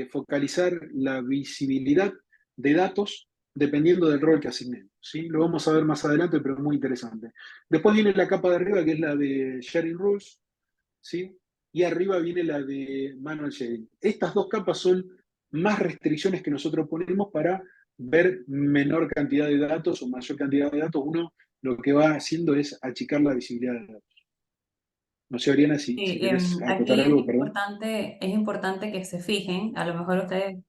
focalizar la visibilidad de datos dependiendo del rol que asignemos, ¿sí? Lo vamos a ver más adelante, pero es muy interesante. Después viene la capa de arriba, que es la de Sharing Rules, ¿sí? Y arriba viene la de Manual Sharing. Estas dos capas son más restricciones que nosotros ponemos para ver menor cantidad de datos o mayor cantidad de datos. Uno lo que va haciendo es achicar la visibilidad de datos. No sé, Oriana, si Sí, querés acotar aquí algo, perdón. es importante que se fijen, a lo mejor ustedes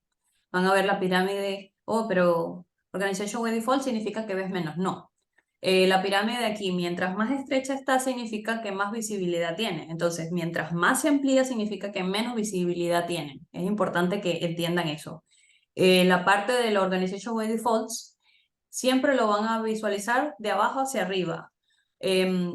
van a ver la pirámide, oh, pero Organization by Default significa que ves menos. No. La pirámide de aquí, mientras más estrecha está, significa que más visibilidad tiene. Entonces, mientras más se amplía, significa que menos visibilidad tiene. Es importante que entiendan eso. La parte de la Organization by Defaults siempre lo van a visualizar de abajo hacia arriba.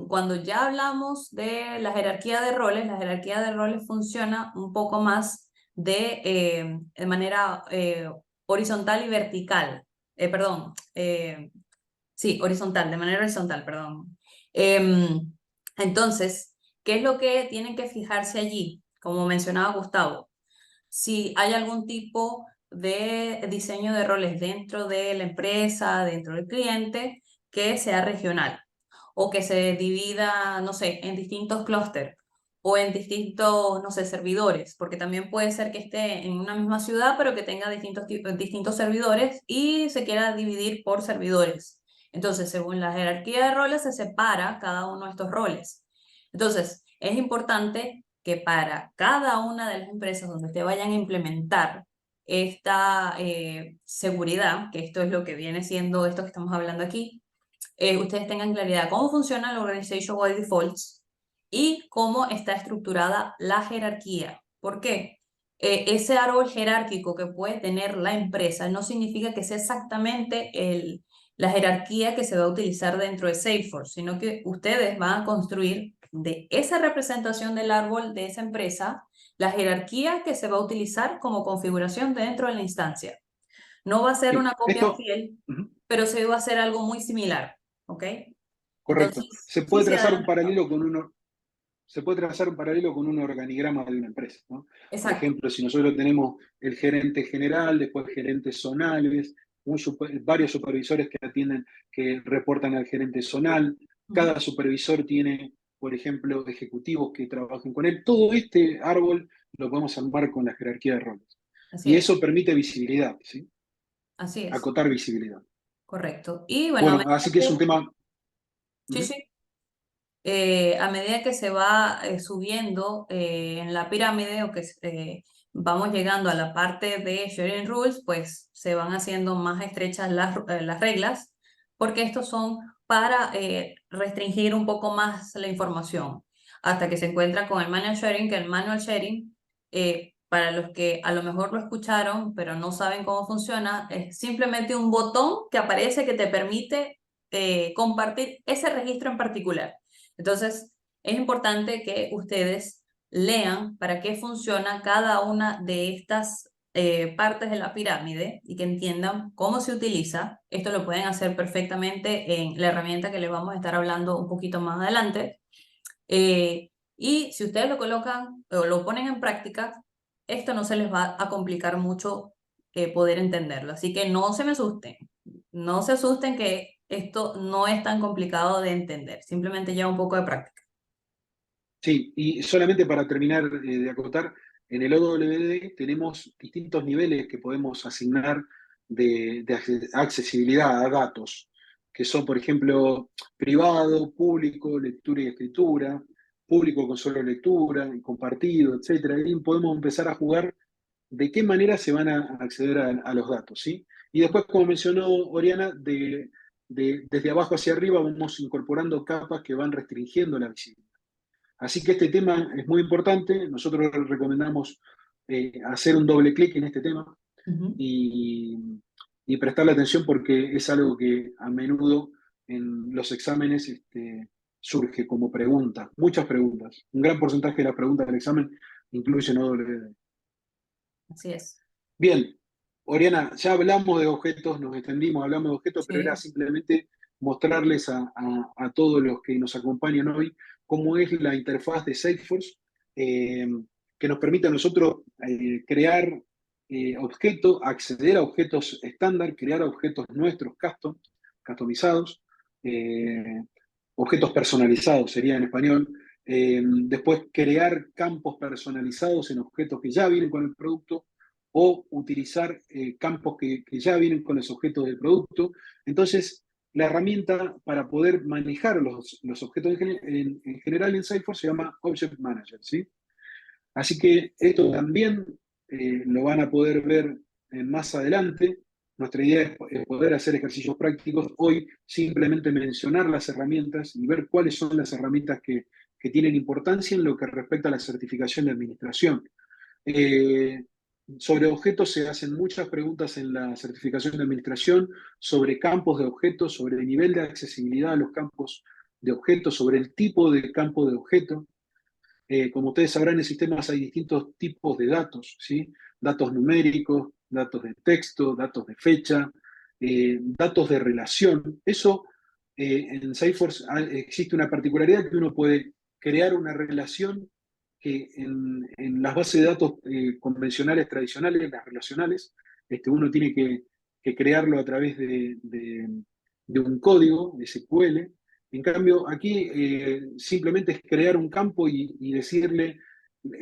Cuando ya hablamos de la jerarquía de roles, la jerarquía de roles funciona un poco más de manera horizontal y vertical. Perdón, sí, horizontal, de manera horizontal, perdón. Entonces, ¿qué es lo que tienen que fijarse allí? Como mencionaba Gustavo, si hay algún tipo de diseño de roles dentro de la empresa, dentro del cliente, que sea regional o que se divida, no sé, en distintos clústeres o en distintos, no sé, servidores, porque también puede ser que esté en una misma ciudad, pero que tenga distintos servidores y se quiera dividir por servidores. Entonces, según la jerarquía de roles, se separa cada uno de estos roles. Entonces, es importante que para cada una de las empresas donde te vayan a implementar esta seguridad, que esto es lo que viene siendo esto que estamos hablando aquí, ustedes tengan claridad cómo funciona la Organization by Defaults y cómo está estructurada la jerarquía. ¿Por qué? Ese árbol jerárquico que puede tener la empresa no significa que sea exactamente la jerarquía que se va a utilizar dentro de Salesforce, sino que ustedes van a construir de esa representación del árbol de esa empresa la jerarquía que se va a utilizar como configuración dentro de la instancia. No va a ser Sí, una copia esto, fiel, ujú, pero se va a hacer algo muy similar, ¿ok? correcto. Entonces, sí se dan. Se puede trazar un paralelo con un organigrama de una empresa, ¿no? Por Exacto. ejemplo, si nosotros tenemos el gerente general, después gerentes zonales, varios supervisores que atienden, que reportan al gerente zonal, Ujú. cada supervisor tiene, por ejemplo, ejecutivos que trabajan con él. Todo este árbol lo podemos armar con la jerarquía de roles. Así Y es, eso permite visibilidad, ¿sí? así es, Acotar visibilidad. correcto. Y bueno, a Bueno, medida así que es un que, tema. sí, Ujú. sí, a medida que se va subiendo en la pirámide o que vamos llegando a la parte de sharing rules, pues se van haciendo más estrechas las reglas, porque estos son para restringir un poco más la información, hasta que se encuentra con el manual sharing, que el manual sharing, para los que a lo mejor lo escucharon, pero no saben cómo funciona, es simplemente un botón que aparece que te permite compartir ese registro en particular. Entonces, es importante que ustedes lean para qué funciona cada una de estas partes de la pirámide y que entiendan cómo se utiliza. Esto lo pueden hacer perfectamente en la herramienta que les vamos a estar hablando un poquito más adelante. Y si ustedes lo colocan o lo ponen en práctica, esto no se les va a complicar mucho poder entenderlo. Así que no se me asusten, no se asusten que esto no es tan complicado de entender, simplemente lleva un poco de práctica. Sí, y solamente para terminar de acotar, en el OWD tenemos distintos niveles que podemos asignar de accesibilidad a datos, que son, por ejemplo, privado, público, lectura y escritura, público con solo lectura, y compartido, etcétera. Y podemos empezar a jugar de qué manera se van a acceder a los datos, ¿sí? Y después, como mencionó Oriana, desde abajo hacia arriba vamos incorporando capas que van restringiendo la visibilidad. Así que este tema es muy importante. Nosotros recomendamos hacer un doble clic en este tema y, y prestarle atención porque es algo que a menudo en los exámenes surge como pregunta, muchas preguntas. Un gran porcentaje de las preguntas del examen incluyen OWD. Así es. Bien, Oriana, ya hablamos de objetos, nos extendimos, hablamos de objetos, pero era Sí. simplemente mostrarles a todos los que nos acompañan hoy cómo es la interfaz de Salesforce, eh, que nos permite a nosotros crear objetos, acceder a objetos estándar, crear objetos nuestros, customizados, eh, objetos personalizados sería en español. Después crear campos personalizados en objetos que ya vienen con el producto o utilizar campos que ya vienen con los objetos del producto. Entonces, la herramienta para poder manejar los objetos en general en Salesforce se llama Object Manager, ¿sí? Así que esto también lo van a poder ver más adelante. Nuestra idea es poder hacer ejercicios prácticos. Hoy simplemente mencionar las herramientas y ver cuáles son las herramientas que tienen importancia en lo que respecta a la certificación de administración. Eh, Sobre objetos se hacen muchas preguntas en la certificación de administración, sobre campos de objetos, sobre el nivel de accesibilidad a los campos de objetos, sobre el tipo de campo de objeto. Como ustedes sabrán, en sistemas hay distintos tipos de datos, ¿sí? Datos numéricos, datos de texto, datos de fecha, datos de relación. Eso en Salesforce existe una particularidad que uno puede crear una relación que en las bases de datos convencionales, tradicionales, las relacionales, uno tiene que crearlo a través de un código, SQL. En cambio, aquí simplemente es crear un campo y decirle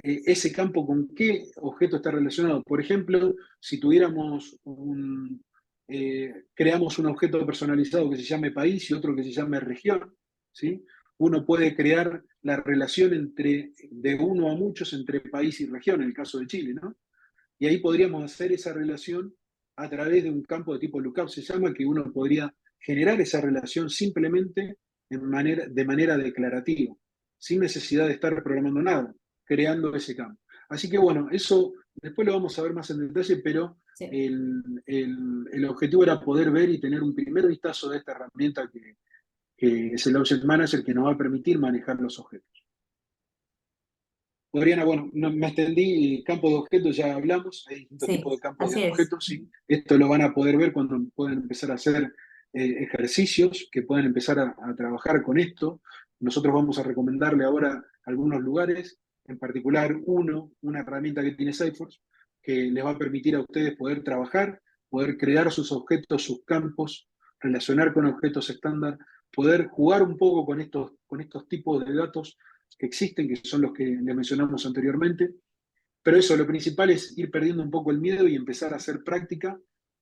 ese campo con qué objeto está relacionado. Por ejemplo, si tuviéramos creamos un objeto personalizado que se llame país y otro que se llame región, ¿sí? Uno puede crear la relación de uno a muchos entre país y región, en el caso de Chile, ¿no? Y ahí podríamos hacer esa relación a través de un campo de tipo lookup, se llama, que uno podría generar esa relación simplemente de manera declarativa, sin necesidad de estar programando nada, creando ese campo. Así que bueno, eso después lo vamos a ver más en detalle, pero Sí. el objetivo era poder ver y tener un primer vistazo de esta herramienta que es el Object Manager, que nos va a permitir manejar los objetos. Oriana, bueno, me extendí, campo de objetos ya hablamos, hay distintos tipos Sí, de campos de así es. objetos, ¿sí? Esto lo van a poder ver cuando pueden empezar a hacer ejercicios, que puedan empezar a trabajar con esto. Nosotros vamos a recomendarle ahora algunos lugares, en particular una herramienta que tiene Salesforce, que les va a permitir a ustedes poder trabajar, poder crear sus objetos, sus campos, relacionar con objetos estándar, poder jugar un poco con estos tipos de datos que existen, que son los que le mencionamos anteriormente. Pero eso, lo principal es ir perdiendo un poco el miedo y empezar a hacer práctica,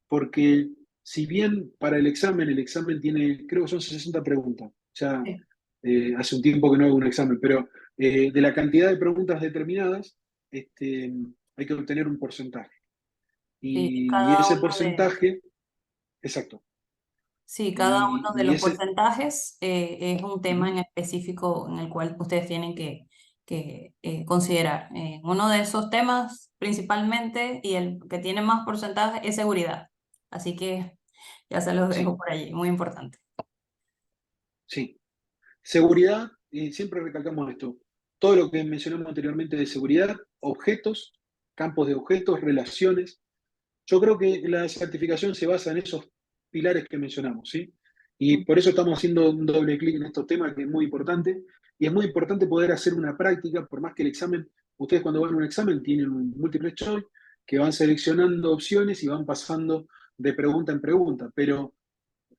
porque si bien para el examen tiene, creo que son 60 preguntas, ya Sí. hace un tiempo que no hago un examen, pero de la cantidad de preguntas determinadas, hay que obtener un porcentaje. Sí, Y cada ese uno de, porcentaje, exacto, sí, cada uno de y los ese, porcentajes es un tema ujú, en específico en el cual ustedes tienen que considerar. Uno de esos temas principalmente y el que tiene más porcentaje es seguridad. Así que ya se los dejo sí, por allí, muy importante. sí. Seguridad, y siempre recalcamos esto, todo lo que mencionamos anteriormente de seguridad, objetos, campos de objetos, relaciones. Yo creo que la certificación se basa en esos pilares que mencionamos, ¿sí? Y por eso estamos haciendo un doble clic en estos temas, que es muy importante. Y es muy importante poder hacer una práctica, por más que el examen, ustedes cuando van a un examen tienen un multiple choice, que van seleccionando opciones y van pasando de pregunta en pregunta, pero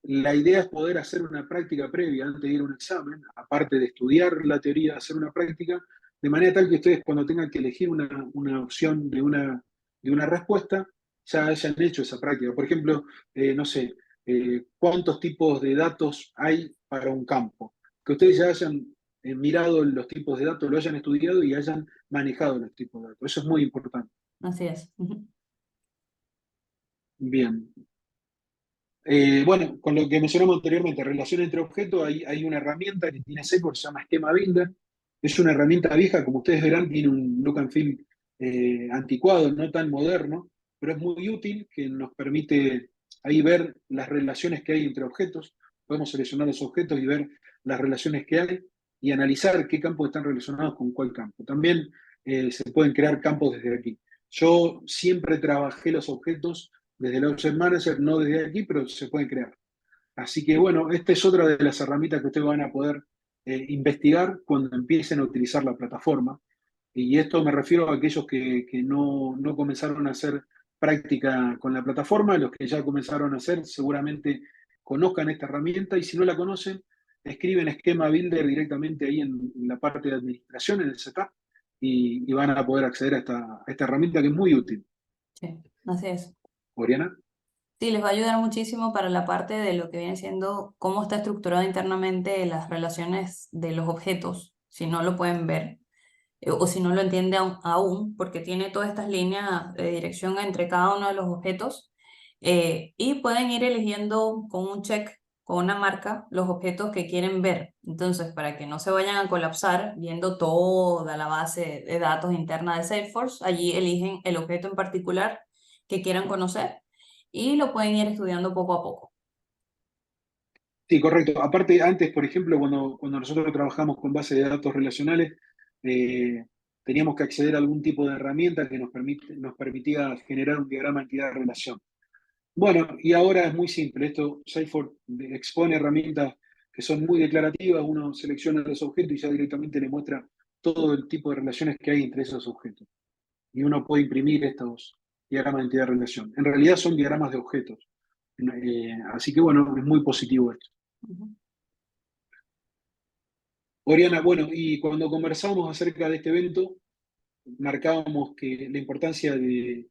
la idea es poder hacer una práctica previa antes de ir a un examen, aparte de estudiar la teoría, hacer una práctica, de manera tal que ustedes cuando tengan que elegir una opción de una respuesta, ya hayan hecho esa práctica. Por ejemplo, no sé, cuántos tipos de datos hay para un campo. Que ustedes ya hayan mirado los tipos de datos, lo hayan estudiado y hayan manejado los tipos de datos. Eso es muy importante. Así es. Bien. Bueno, con lo que mencionamos anteriormente, relación entre objetos, hay una herramienta que tiene Salesforce, se llama Schema Builder. Es una herramienta vieja, como ustedes verán, tiene un look and feel anticuado, no tan moderno, pero es muy útil, que nos permite ahí ver las relaciones que hay entre objetos. Podemos seleccionar los objetos y ver las relaciones que hay y analizar qué campos están relacionados con cuál campo. También se pueden crear campos desde aquí. Yo siempre trabajé los objetos desde el Object Manager, no desde aquí, pero se pueden crear. Así que bueno, esta es otra de las herramientas que ustedes van a poder investigar cuando empiecen a utilizar la plataforma. Y esto me refiero a aquellos que no comenzaron a hacer práctica con la plataforma, los que ya comenzaron a hacer seguramente conozcan esta herramienta y si no la conocen, escriben Schema Builder directamente ahí en la parte de administración, en el setup, y van a poder acceder a esta herramienta que es muy útil. Sí, así es. Oriana. Sí, les va a ayudar muchísimo para la parte de lo que viene siendo cómo está estructurado internamente las relaciones de los objetos, si no lo pueden ver, o si no lo entiende aún, porque tiene todas estas líneas de dirección entre cada uno de los objetos, y pueden ir eligiendo con un check, con una marca, los objetos que quieren ver. Entonces, para que no se vayan a colapsar viendo toda la base de datos interna de Salesforce, allí eligen el objeto en particular que quieran conocer y lo pueden ir estudiando poco a poco. Sí, correcto. Aparte, antes, por ejemplo, cuando nosotros trabajamos con bases de datos relacionales, eh, teníamos que acceder a algún tipo de herramienta que nos permitía generar un diagrama entidad-relación. Bueno, y ahora es muy simple. Esto, Salesforce expone herramientas que son muy declarativas. Uno selecciona los objetos y ya directamente le muestra todo el tipo de relaciones que hay entre esos objetos. Y uno puede imprimir estos diagramas de entidad-relación. En realidad son diagramas de objetos. Así que bueno, es muy positivo esto. Ujú. Oriana, bueno, y cuando conversamos acerca de este evento, marcábamos que la importancia de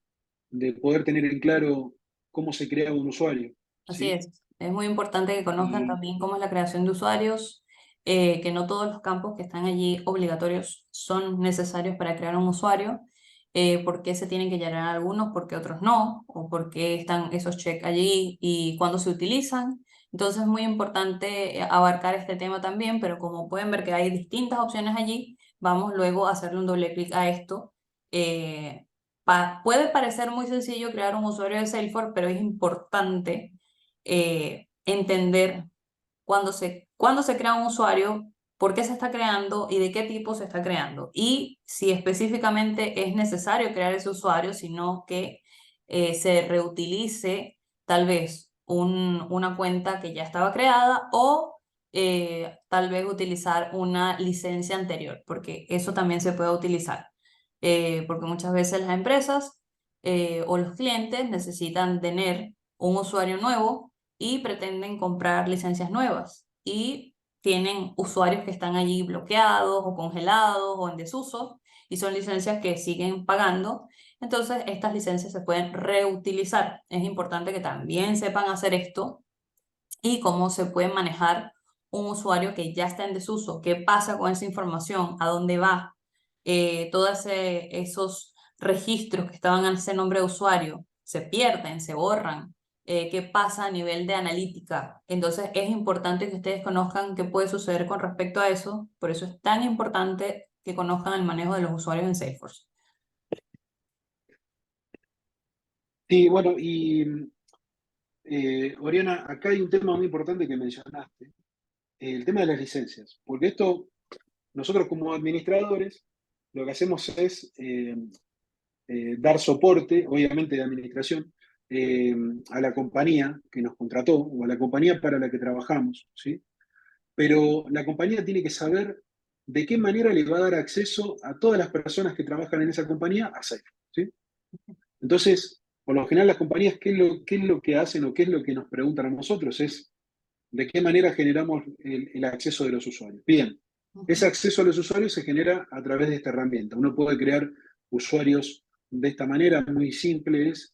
poder tener en claro cómo se crea un usuario, Así ¿sí? es. Es muy importante que conozcan Y también cómo es la creación de usuarios, que no todos los campos que están allí obligatorios son necesarios para crear un usuario, por qué se tienen que llenar algunos, por qué otros no, o por qué están esos checks allí y cuándo se utilizan. Entonces es muy importante abarcar este tema también, pero como pueden ver que hay distintas opciones allí, vamos luego a hacerle un doble clic a esto. Puede parecer muy sencillo crear un usuario de Salesforce, pero es importante entender cuándo se crea un usuario, por qué se está creando y de qué tipo se está creando. Y si específicamente es necesario crear ese usuario, sino que se reutilice tal vez una cuenta que ya estaba creada o tal vez utilizar una licencia anterior, porque eso también se puede utilizar. Porque muchas veces las empresas o los clientes necesitan tener un usuario nuevo y pretenden comprar licencias nuevas y tienen usuarios que están allí bloqueados o congelados o en desuso y son licencias que siguen pagando. Entonces, estas licencias se pueden reutilizar. Es importante que también sepan hacer esto y cómo se puede manejar un usuario que ya está en desuso, qué pasa con esa información, a dónde va, todos esos registros que estaban en ese nombre de usuario se pierden, se borran, qué pasa a nivel de analítica. Entonces es importante que ustedes conozcan qué puede suceder con respecto a eso, por eso es tan importante que conozcan el manejo de los usuarios en Salesforce. sí, bueno, y Oriana, acá hay un tema muy importante que mencionaste, el tema de las licencias, porque esto nosotros como administradores lo que hacemos es dar soporte, obviamente de administración, eh, a la compañía que nos contrató o a la compañía para la que trabajamos, ¿sí? Pero la compañía tiene que saber de qué manera le va a dar acceso a todas las personas que trabajan en esa compañía a Salesforce, ¿sí? Entonces, por lo general las compañías, qué es lo que hacen o qué es lo que nos preguntan a nosotros? Es de qué manera generamos el acceso de los usuarios. Bien, ese acceso a los usuarios se genera a través de esta herramienta. Uno puede crear usuarios de esta manera, muy simple es,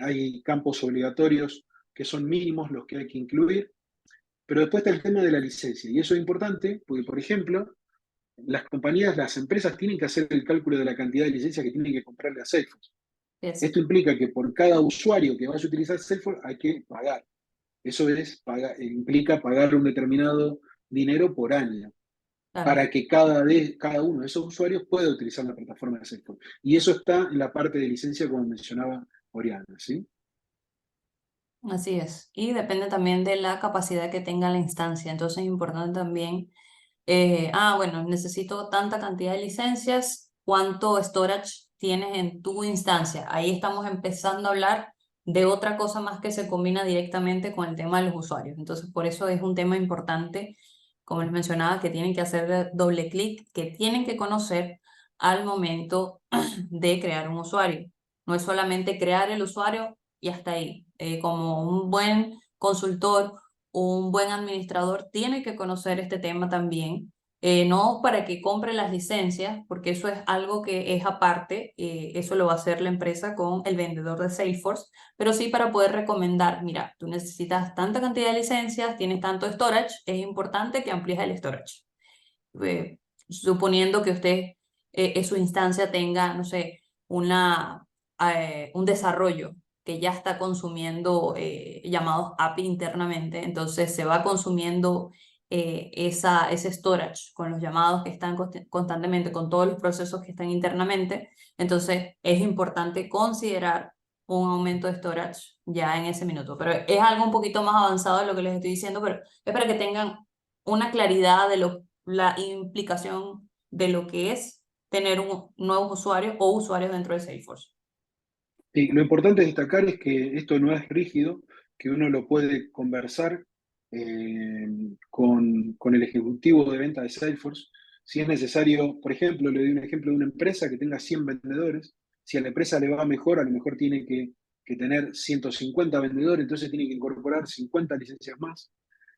hay campos obligatorios que son mínimos los que hay que incluir, pero después está el tema de la licencia, y eso es importante porque, por ejemplo, las compañías, las empresas tienen que hacer el cálculo de la cantidad de licencias que tienen que comprarle a Salesforce. Yes. Esto implica que por cada usuario que vaya a utilizar Salesforce hay que pagar. Eso es, implica pagar un determinado dinero por año Claro. para que cada uno de esos usuarios pueda utilizar la plataforma de Salesforce. Y eso está en la parte de licencia, como mencionaba Oriana, ¿sí? Así es. Y depende también de la capacidad que tenga la instancia. Entonces es importante también, bueno, necesito tanta cantidad de licencias, ¿cuánto storage tienes en tu instancia? Ahí estamos empezando a hablar de otra cosa más que se combina directamente con el tema de los usuarios. Entonces por eso es un tema importante, como les mencionaba, que tienen que hacer doble clic, que tienen que conocer al momento de crear un usuario. No es solamente crear el usuario y hasta ahí. Como un buen consultor, un buen administrador tiene que conocer este tema también, no para que compre las licencias, porque eso es algo que es aparte, eso lo va a hacer la empresa con el vendedor de Salesforce, pero sí para poder recomendar, mira, tú necesitas tanta cantidad de licencias, tienes tanto storage, es importante que amplíes el storage. Suponiendo que usted en su instancia tenga, no sé, un desarrollo que ya está consumiendo llamados API internamente, entonces se va consumiendo ese storage con los llamados que están constantemente, con todos los procesos que están internamente, entonces es importante considerar un aumento de storage ya en ese minuto. Pero es algo un poquito más avanzado de lo que les estoy diciendo, pero es para que tengan una claridad de la implicación de lo que es tener un nuevo usuario o usuarios dentro de Salesforce. Sí, lo importante destacar es que esto no es rígido, que uno lo puede conversar con el ejecutivo de venta de Salesforce. Si es necesario, por ejemplo, le doy un ejemplo de una empresa que tenga 100 vendedores. Si a la empresa le va mejor, a lo mejor tiene que tener 150 vendedores, entonces tiene que incorporar 50 licencias más.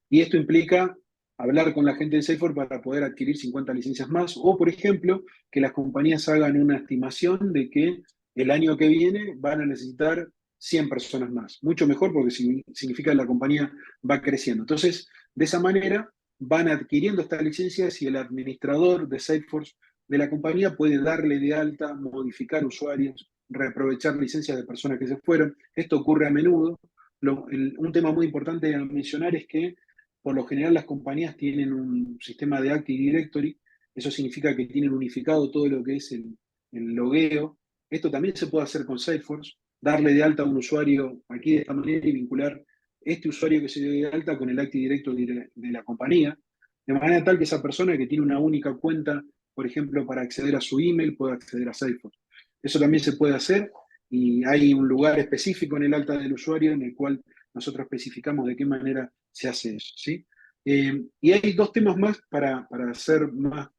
Y esto implica hablar con la gente de Salesforce para poder adquirir 50 licencias más, o por ejemplo, que las compañías hagan una estimación de que el año que viene van a necesitar 100 personas más. Mucho mejor porque significa que la compañía va creciendo. Entonces, de esa manera van adquiriendo estas licencias y el administrador de Salesforce de la compañía puede darle de alta, modificar usuarios, reaprovechar licencias de personas que se fueron. Esto ocurre a menudo. Un tema muy importante a mencionar es que por lo general las compañías tienen un sistema de Active Directory, eso significa que tienen unificado todo lo que es el logueo. Esto también se puede hacer con Salesforce, darle de alta a un usuario aquí de esta manera y vincular este usuario que se dio de alta con el Active Directory de la compañía, de manera tal que esa persona que tiene una única cuenta, por ejemplo, para acceder a su email, pueda acceder a Salesforce. Eso también se puede hacer y hay un lugar específico en el alta del usuario en el cual nosotros especificamos de qué manera se hace eso, ¿sí? Y hay dos temas más para ser más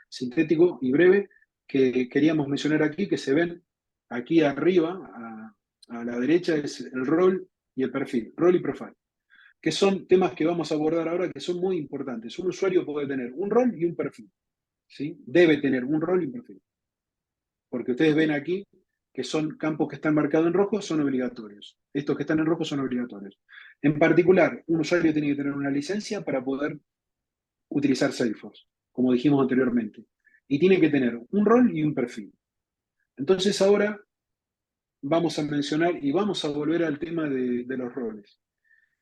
sintético y breve que queríamos mencionar aquí, que se ven aquí arriba, a la derecha, es el rol y el perfil, rol y profile, que son temas que vamos a abordar ahora que son muy importantes. Un usuario puede tener un rol y un perfil, ¿sí? Debe tener un rol y un perfil, porque ustedes ven aquí que son campos que están marcados en rojo, son obligatorios. Estos que están en rojo son obligatorios. En particular, un usuario tiene que tener una licencia para poder utilizar Salesforce, como dijimos anteriormente. Y tiene que tener un rol y un perfil. Entonces ahora vamos a mencionar y vamos a volver al tema de los roles.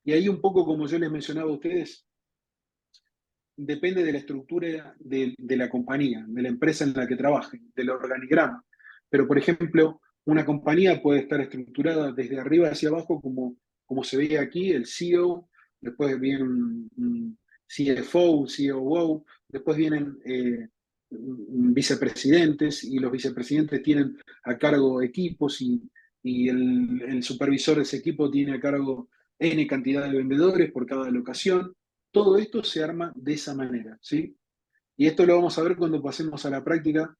Y ahí un poco como yo les mencionaba a ustedes, depende de la estructura de la compañía, de la empresa en la que trabajen, del organigrama. Pero, por ejemplo, una compañía puede estar estructurada desde arriba hacia abajo, como se ve aquí, el CEO, después viene un CFO, un COO, después vienen vicepresidentes, y los vicepresidentes tienen a cargo equipos, y el supervisor de ese equipo tiene a cargo N cantidad de vendedores por cada locación. Todo esto se arma de esa manera, ¿sí? Y esto lo vamos a ver cuando pasemos a la práctica,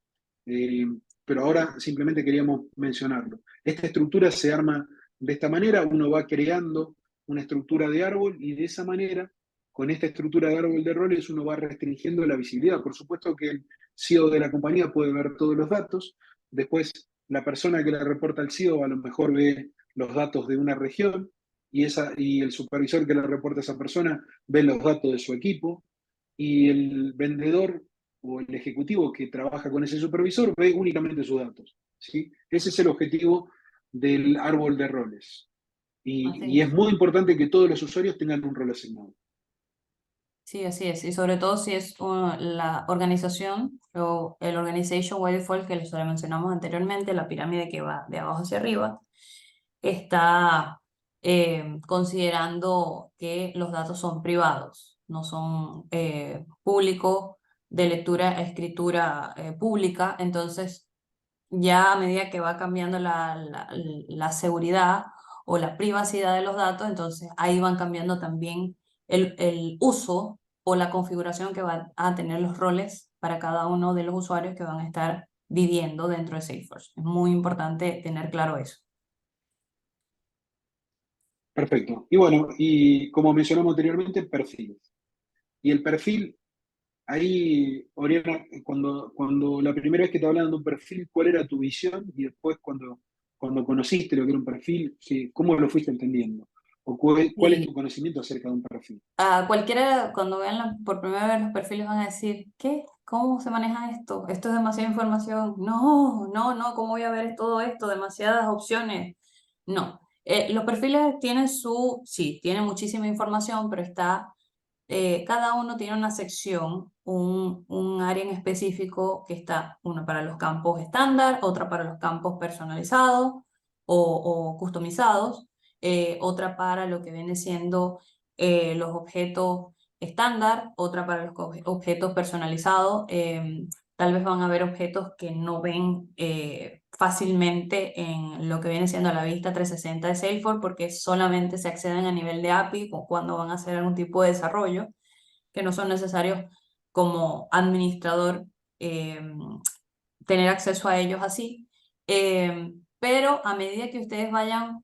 eh, pero ahora simplemente queríamos mencionarlo. Esta estructura se arma de esta manera, uno va creando una estructura de árbol, y de esa manera, con esta estructura de árbol de roles, uno va restringiendo la visibilidad. Por supuesto que el CEO de la compañía puede ver todos los datos, después la persona que le reporta al CEO a lo mejor ve los datos de una región, y el supervisor que le reporta a esa persona ve los datos de su equipo, y el vendedor o el ejecutivo que trabaja con ese supervisor ve únicamente sus datos, ¿sí? Ese es el objetivo del árbol de roles. Así Y es es. muy importante que todos los usuarios tengan un rol asignado. Sí, así es. Y sobre todo si es la organización o el organization waterfall que les mencionamos anteriormente, la pirámide que va de abajo hacia arriba, está considerando que los datos son privados, no son públicos, de lectura a escritura pública. Entonces, ya a medida que va cambiando la seguridad o la privacidad de los datos, entonces ahí van cambiando también el uso o la configuración que van a tener los roles para cada uno de los usuarios que van a estar viviendo dentro de Salesforce. Es muy importante tener claro eso. Perfecto. Y bueno, y como mencionamos anteriormente, perfiles. Y el perfil, ahí, Oriana, cuando la primera vez que te hablaban de un perfil, ¿cuál era tu visión? Y después cuando conociste lo que era un perfil, ¿cómo lo fuiste entendiendo? ¿O cuál es tu Y conocimiento acerca de un perfil? a cualquiera, cuando vean por primera vez los perfiles, van a decir, ¿qué? ¿Cómo se maneja esto? Esto es demasiada información. No, no, no, ¿cómo voy a ver todo esto? Demasiadas opciones. No. Los perfiles tienen sí, tienen muchísima información, pero cada uno tiene una sección, un área en específico que está, una para los campos estándar, otra para los campos personalizados o customizados, otra para lo que viene siendo los objetos estándar, otra para los objetos personalizados. Tal vez van a haber objetos que no ven fácilmente en lo que viene siendo la vista 360 de Salesforce, porque solamente se acceden a nivel de API o cuando van a hacer algún tipo de desarrollo, que no son necesarios como administrador eh, tener acceso a ellos así. Pero a medida que ustedes vayan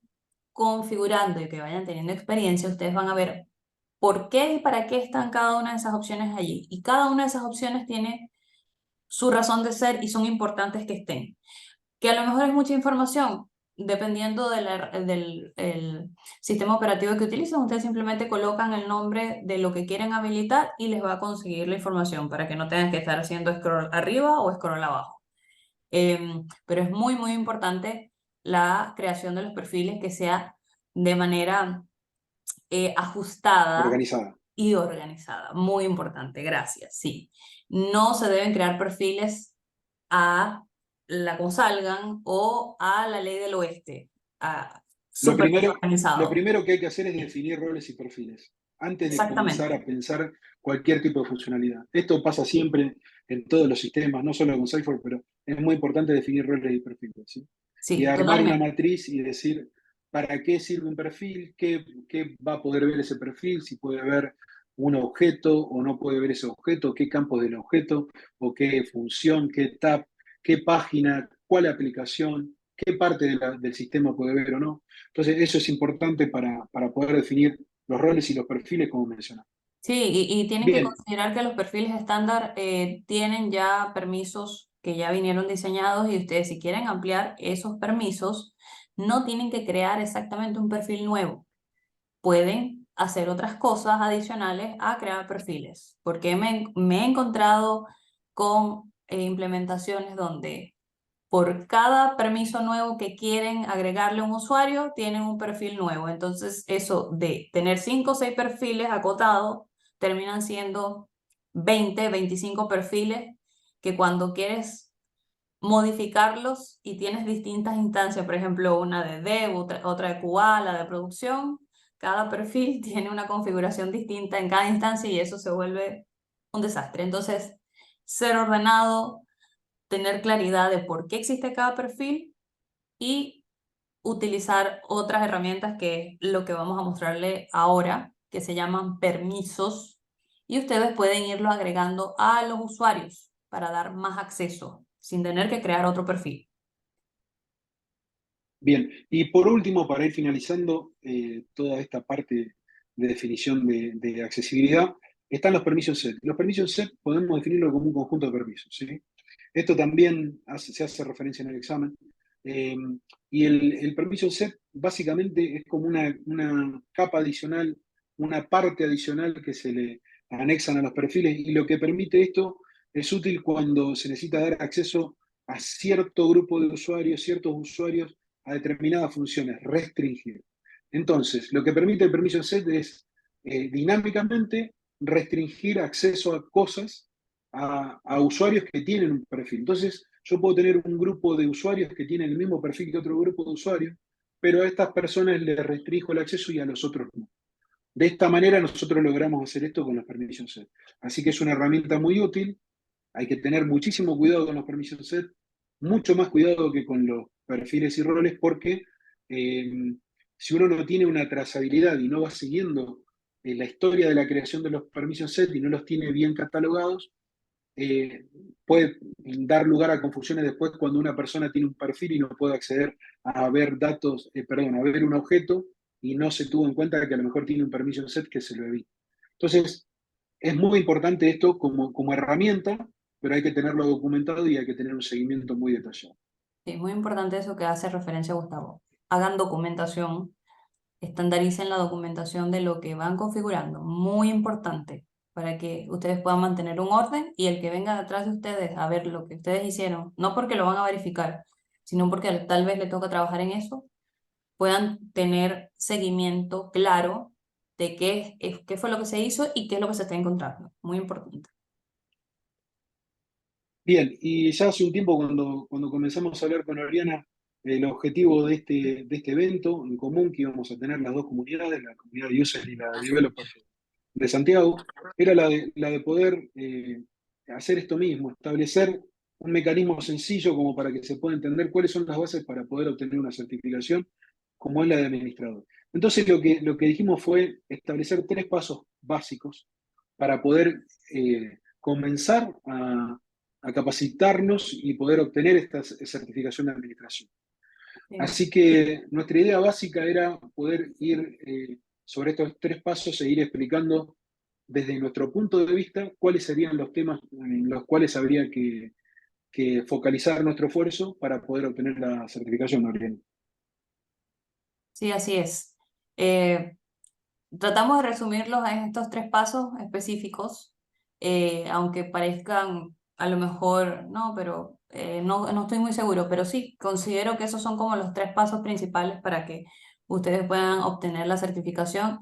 configurando y que vayan teniendo experiencia, ustedes van a ver por qué y para qué están cada una de esas opciones allí. Y cada una de esas opciones tiene su razón de ser y son importantes que estén. Que a lo mejor es mucha información, dependiendo del el sistema operativo que utilicen. Ustedes simplemente colocan el nombre de lo que quieren habilitar y les va a conseguir la información para que no tengan que estar haciendo scroll arriba o scroll abajo. Pero es muy, muy importante la creación de los perfiles que sea de manera ajustada Organizada. y organizada. Muy importante, gracias. Sí. No se deben crear perfiles a la consalgan o a la ley del oeste. Lo Súper primero, lo desorganizado. primero que hay que hacer es definir roles y perfiles antes de comenzar Exactamente. a pensar cualquier tipo de funcionalidad. Esto pasa siempre en todos los sistemas, no solo con Salesforce, pero es muy importante definir roles y perfiles, ¿sí? Y Sí, armar una totalmente. matriz y decir para qué sirve un perfil, qué va a poder ver ese perfil, si puede ver un objeto o no puede ver ese objeto, qué campos del objeto, o qué función, qué tab, qué página, cuál aplicación, qué parte del sistema puede ver o no. Entonces, eso es importante para poder definir los roles y los perfiles, como mencionaba. Sí, y tienen que Bien, considerar que los perfiles estándar tienen ya permisos que ya vinieron diseñados y ustedes si quieren ampliar esos permisos, no tienen que crear exactamente un perfil nuevo. Pueden hacer otras cosas adicionales a crear perfiles, porque me he encontrado con implementaciones donde por cada permiso nuevo que quieren agregarle a un usuario, tienen un perfil nuevo. Entonces, eso de tener 5 o 6 perfiles acotados, terminan siendo 20, 25 perfiles que cuando quieres modificarlos y tienes distintas instancias, por ejemplo, una de dev, otra de QA, la de producción, cada perfil tiene una configuración distinta en cada instancia y eso se vuelve un desastre. Entonces, ser ordenado, tener claridad de por qué existe cada perfil y utilizar otras herramientas que es lo que vamos a mostrarle ahora, que se llaman permisos, y ustedes pueden irlo agregando a los usuarios para dar más acceso sin tener que crear otro perfil. Bien, y por último, para ir finalizando toda esta parte de definición de accesibilidad, están los permission set. Los permission set podemos definirlo como un conjunto de permisos, ¿sí? Esto también se hace referencia en el examen. Eh, y el permission set básicamente es como una capa adicional, una parte adicional que se le anexan a los perfiles, y lo que permite esto es útil cuando se necesita dar acceso a cierto grupo de usuarios, ciertos usuarios a determinadas funciones, restringir. Entonces, lo que permite el permission set es dinámicamente restringir acceso a cosas a usuarios que tienen un perfil. Entonces, yo puedo tener un grupo de usuarios que tienen el mismo perfil que otro grupo de usuarios, pero a estas personas les restringo el acceso y a los otros no. De esta manera nosotros logramos hacer esto con los permission set. Así que es una herramienta muy útil. Hay que tener muchísimo cuidado con los permission set, mucho más cuidado que con los perfiles y roles, porque si uno no tiene una trazabilidad y no va siguiendo la historia de la creación de los permission set y no los tiene bien catalogados, puede dar lugar a confusiones después cuando una persona tiene un perfil y no puede acceder a ver datos, perdón, a ver un objeto y no se tuvo en cuenta que a lo mejor tiene un permission set que se lo evita. Entonces, es muy importante esto como herramienta, pero hay que tenerlo documentado y hay que tener un seguimiento muy detallado. Sí, muy importante eso que hace referencia Gustavo. Hagan documentación, estandaricen la documentación de lo que van configurando, muy importante, para que ustedes puedan mantener un orden y el que venga detrás de ustedes a ver lo que ustedes hicieron, no porque lo van a verificar, sino porque tal vez le toca trabajar en eso, puedan tener seguimiento claro de qué fue lo que se hizo y qué es lo que se está encontrando. Muy importante. Bien, y ya hace un tiempo cuando comenzamos a hablar con Oriana, el objetivo de este evento en común que íbamos a tener las dos comunidades, la comunidad de users y la de developers de Santiago, era la de poder hacer esto mismo, establecer un mecanismo sencillo como para que se pueda entender cuáles son las bases para poder obtener una certificación como es la de administrador. Entonces lo que dijimos fue establecer 3 pasos básicos para poder comenzar a capacitarnos y poder obtener esta certificación de administración. Sí. Así que nuestra idea básica era poder ir sobre estos 3 pasos e ir explicando desde nuestro punto de vista cuáles serían los temas en los cuales habría que focalizar nuestro esfuerzo para poder obtener la certificación, Oriana. Sí, así es. Tratamos de resumirlos en estos 3 pasos específicos, aunque parezcan a lo mejor, no, pero no estoy muy seguro, pero sí, considero que esos son como los 3 pasos principales para que ustedes puedan obtener la certificación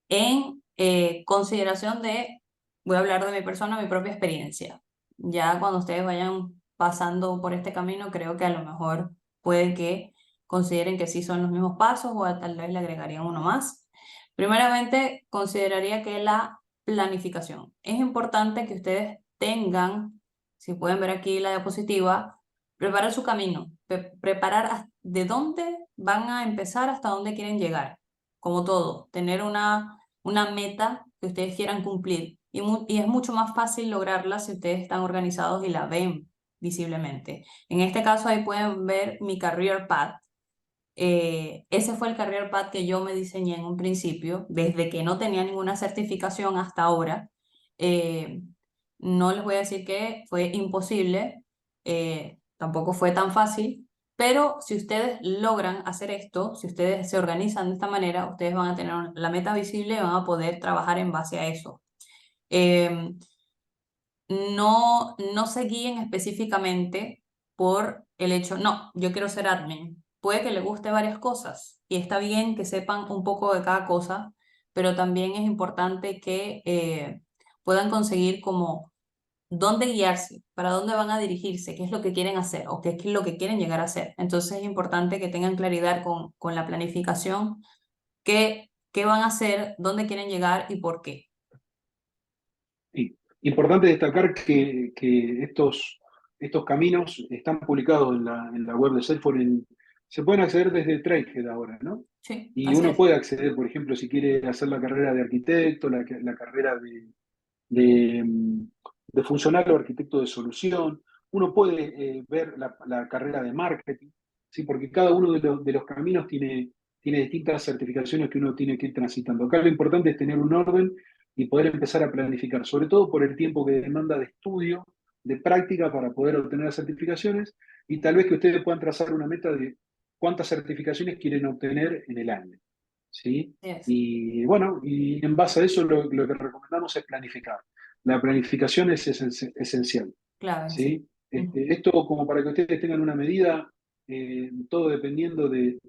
en consideración de, voy a hablar de mi persona, mi propia experiencia. Ya cuando ustedes vayan pasando por este camino, creo que a lo mejor puede que consideren que sí son los mismos pasos o tal vez le agregarían uno más. Primeramente, consideraría que la planificación. Es importante que ustedes tengan, si pueden ver aquí la diapositiva, preparar su camino, preparar de dónde van a empezar hasta dónde quieren llegar. Como todo, tener una meta que ustedes quieran cumplir. Y es mucho más fácil lograrla si ustedes están organizados y la ven visiblemente. En este caso, ahí pueden ver mi career path. Ese fue el career path que yo me diseñé en un principio, desde que no tenía ninguna certificación hasta ahora. Eh, no les voy a decir que fue imposible, tampoco fue tan fácil, pero si ustedes logran hacer esto, si ustedes se organizan de esta manera, ustedes van a tener la meta visible y van a poder trabajar en base a eso. No se guíen específicamente por el hecho, no, yo quiero ser admin. Puede que le guste varias cosas y está bien que sepan un poco de cada cosa, pero también es importante que puedan conseguir como dónde guiarse, para dónde van a dirigirse, qué es lo que quieren hacer o qué es lo que quieren llegar a hacer. Entonces es importante que tengan claridad con la planificación, qué van a hacer, dónde quieren llegar y por qué. Y Importante destacar que estos caminos están publicados en la web de Salesforce. Se pueden acceder desde Trailhead ahora, ¿no? Sí, Y así uno es. puede acceder, por ejemplo, si quiere hacer la carrera de arquitecto, la carrera de, mm, de funcional o arquitecto de solución. Uno puede ver la carrera de marketing, ¿sí? Porque cada uno de los caminos tiene distintas certificaciones que uno tiene que ir transitando. Acá lo importante es tener un orden y poder empezar a planificar, sobre todo por el tiempo que demanda de estudio, de práctica para poder obtener las certificaciones y tal vez que ustedes puedan trazar una meta de cuántas certificaciones quieren obtener en el año. ¿Sí? Así es. Y bueno, y en base a eso lo que recomendamos es planificar. La planificación es esencial, Clave, sí. ¿sí? Esto como para que ustedes tengan una medida, todo dependiendo del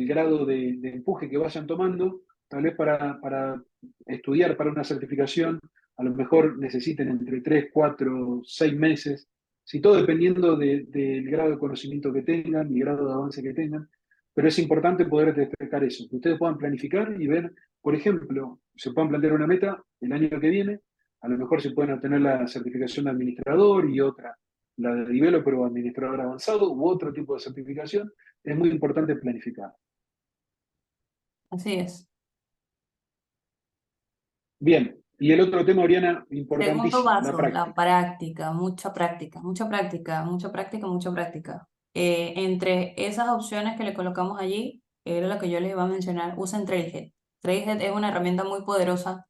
grado de empuje que vayan tomando, tal vez para estudiar para una certificación, a lo mejor necesiten entre 3 4 6 meses, si todo dependiendo del grado de conocimiento que tengan y grado de avance que tengan, pero es importante poder destacar eso, que ustedes puedan planificar y ver, por ejemplo, se puedan plantear una meta el año que viene, a lo mejor se pueden obtener la certificación de administrador y otra, la de developer o administrador avanzado u otro tipo de certificación. Es muy importante planificar. Así es. Bien, y el otro tema, Oriana, Segundo importantísimo, la paso, la práctica. práctica, mucha práctica, mucha práctica, mucha práctica, mucha práctica. Entre esas opciones que le colocamos allí, era lo que yo les iba a mencionar, usen Trailhead. Trailhead es una herramienta muy poderosa.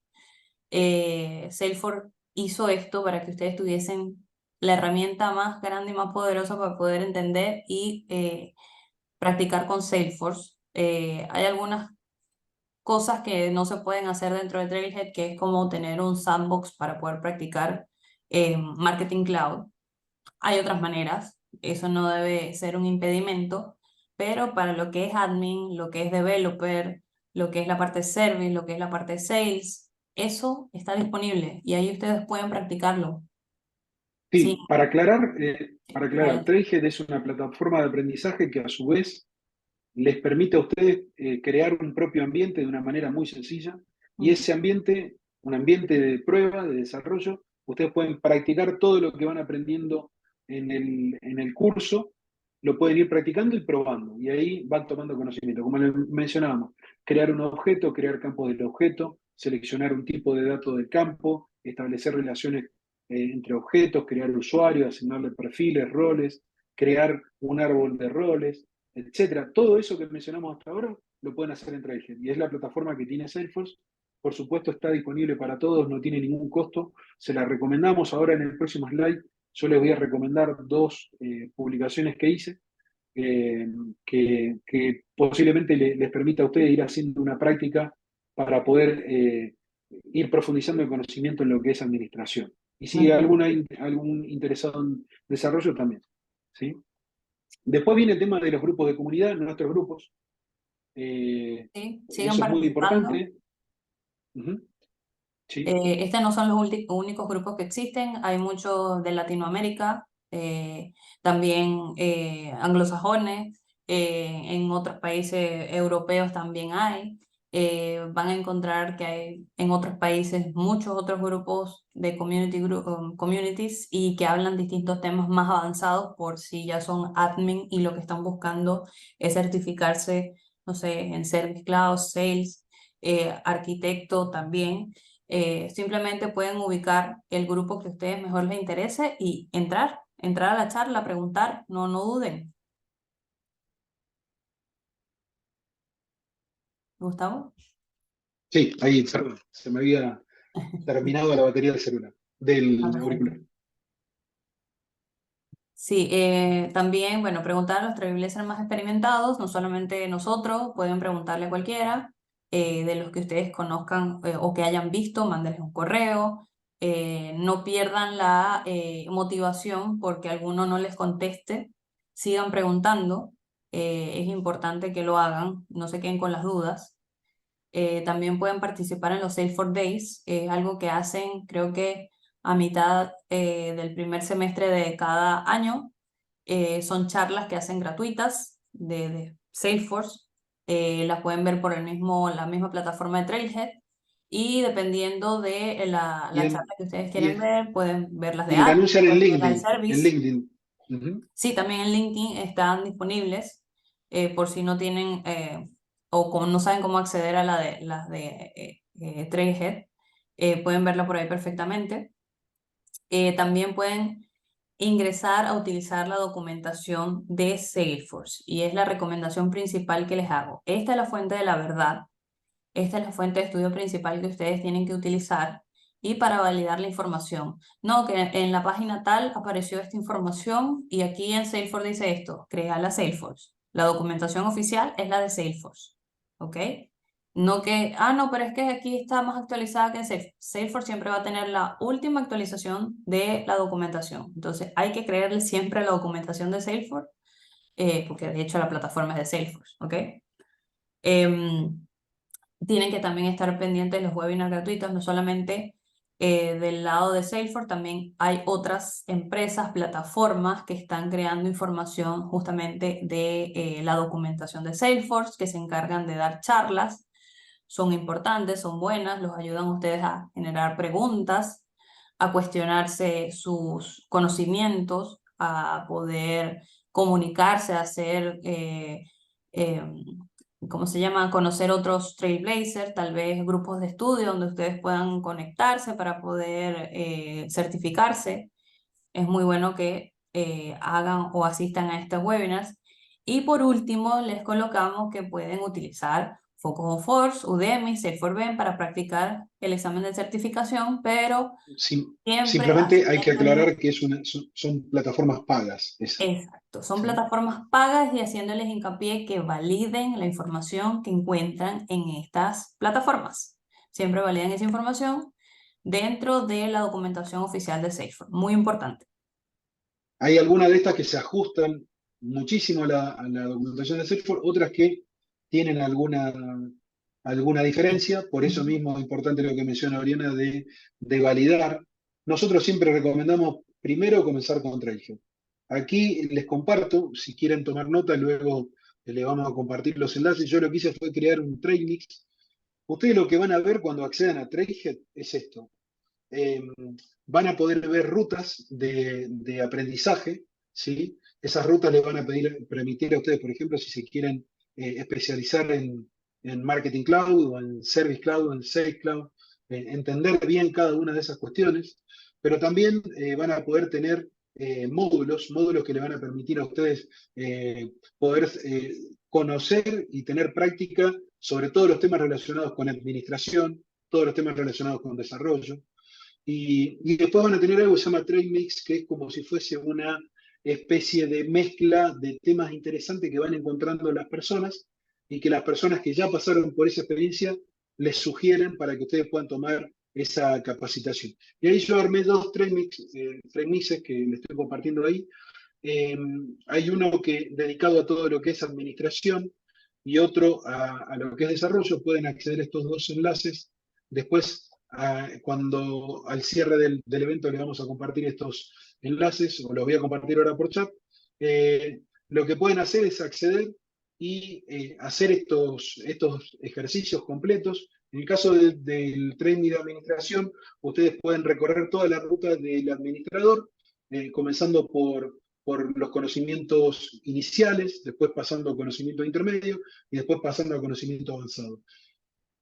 Salesforce hizo esto para que ustedes tuviesen la herramienta más grande y más poderosa para poder entender y practicar con Salesforce. Hay algunas cosas que no se pueden hacer dentro de Trailhead, que es como tener un sandbox para poder practicar Marketing Cloud. Hay otras maneras, eso no debe ser un impedimento, pero para lo que es admin, lo que es developer, lo que es la parte de service, lo que es la parte de sales, eso está disponible y ahí ustedes pueden practicarlo. Sí, Sí, para aclarar, dale. Trailhead es una plataforma de aprendizaje que a su vez les permite a ustedes crear un propio ambiente de una manera muy sencilla y Ujú. ese ambiente, un ambiente de prueba, de desarrollo, ustedes pueden practicar todo lo que van aprendiendo en el curso, lo pueden ir practicando y probando y ahí van tomando conocimiento. Como les mencionábamos, crear un objeto, crear campos del objeto, seleccionar un tipo de dato del campo, establecer relaciones entre objetos, crear usuarios, asignarle perfiles, roles, crear un árbol de roles, etcétera. Todo eso que mencionamos hasta ahora lo pueden hacer en Trailhead y es la plataforma que tiene Salesforce. Por supuesto, está disponible para todos, no tiene ningún costo. Se la recomendamos ahora en el próximo slide. Yo les voy a recomendar dos publicaciones que hice que posiblemente les permita a ustedes ir haciendo una práctica para poder ir profundizando el conocimiento en lo que es administración. Y si hay Muy algún interesado en desarrollo también. ¿Sí? Después viene el tema de los grupos de comunidad, nuestros grupos. Sí, sigan Eso es muy participando. importante. Ujú. Sí, Estos no son los únicos grupos que existen, hay muchos de Latinoamérica, también anglosajones, en otros países europeos también hay. Van a encontrar que hay en otros países muchos otros grupos de communities y que hablan distintos temas más avanzados por si ya son admin y lo que están buscando es certificarse, no sé, en Service Cloud, Sales, arquitecto también. Simplemente pueden ubicar el grupo que a ustedes mejor les interese y entrar a la charla, preguntar, no duden. ¿Gustavo? sí, ahí, perdón, se me había terminado la batería del celular, Ah, del perfecto. auricular. Sí, también, bueno, preguntar a los trailblazers más experimentados, no solamente nosotros, pueden preguntarle a cualquiera de los que ustedes conozcan o que hayan visto, mándenles un correo, no pierdan la motivación porque alguno no les conteste, sigan preguntando, es importante que lo hagan, no se queden con las dudas. También pueden participar en los Salesforce Days, algo que hacen creo que a mitad del primer semestre de cada año. Son charlas que hacen gratuitas de Salesforce. Las pueden ver por la misma plataforma de Trailhead y dependiendo de Y, la charla que ustedes y, quieren ver, pueden ver las de y la admin, anuncian en pueden ver las de LinkedIn. En service. LinkedIn. Ujú. Sí, también en LinkedIn están disponibles por si no tienen o como no saben cómo acceder a las de Trailhead, pueden verla por ahí perfectamente. También pueden ingresar a utilizar la documentación de Salesforce y es la recomendación principal que les hago. Esta es la fuente de la verdad. Esta es la fuente de estudio principal que ustedes tienen que utilizar y para validar la información. No, que en la página tal apareció esta información y aquí en Salesforce dice esto, crea la Salesforce. La documentación oficial es la de Salesforce, ¿ok? No que, no, pero es que aquí está más actualizada que en Salesforce. Salesforce siempre va a tener la última actualización de la documentación. Entonces hay que creerle siempre a la documentación de Salesforce, porque de hecho la plataforma es de Salesforce, ¿ok? Em, Tienen que también estar pendientes de los webinars gratuitos, no solamente del lado de Salesforce, también hay otras empresas, plataformas que están creando información justamente de la documentación de Salesforce, que se encargan de dar charlas. Son importantes, son buenas, los ayudan a ustedes a generar preguntas, a cuestionarse sus conocimientos, a poder comunicarse, a hacer ¿cómo se llama? Conocer otros Trailblazers, tal vez grupos de estudio donde ustedes puedan conectarse para poder certificarse. Es muy bueno que hagan o asistan a estos webinars. Y por último, les colocamos que pueden utilizar Focus on Force, Udemy, Safe4Ben para practicar el examen de certificación, pero siempre Simplemente hay que haciéndole. aclarar que son plataformas pagas. Exacto, son ¿Sí? plataformas pagas y haciéndoles hincapié que validen la información que encuentran en estas plataformas. Siempre validen esa información dentro de la documentación oficial de Salesforce. Muy importante. Hay algunas de estas que se ajustan muchísimo a la documentación de Salesforce, otras que tienen alguna Sí. diferencia, por eso Ujú. mismo es importante lo que menciona Oriana de validar. Nosotros siempre recomendamos primero comenzar con Trailhead. Aquí les comparto, si quieren tomar nota, luego les vamos a compartir los enlaces. Yo lo que hice fue crear un Trail Mix. Ustedes lo que van a ver cuando accedan a Trailhead es esto. eh, Van a poder ver rutas de aprendizaje, ¿sí? Esas rutas les van a permitir a ustedes, por ejemplo, si se quieren especializar en Marketing Cloud o en Service Cloud o en Sales Cloud, entender bien cada una de esas cuestiones, pero también van a poder tener módulos que le van a permitir a ustedes poder conocer y tener práctica sobre todos los temas relacionados con administración, todos los temas relacionados con desarrollo. Y después van a tener algo que se llama Trade Mix, que es como si fuese una especie de mezcla de temas interesantes que van encontrando las personas y que las personas que ya pasaron por esa experiencia les sugieren para que ustedes puedan tomar esa capacitación. Y ahí yo armé dos trade mixes que les estoy compartiendo ahí. Eh, Hay uno que dedicado a todo lo que es administración y otro a lo que es desarrollo. Pueden acceder a estos dos enlaces. Después, cuando al cierre del evento les vamos a compartir estos enlaces, o los voy a compartir ahora por chat. Lo que pueden hacer es acceder y hacer estos ejercicios completos. En el caso del training de administración, ustedes pueden recorrer toda la ruta del administrador, comenzando por los conocimientos iniciales, después pasando a conocimiento intermedio y después pasando a conocimiento avanzado.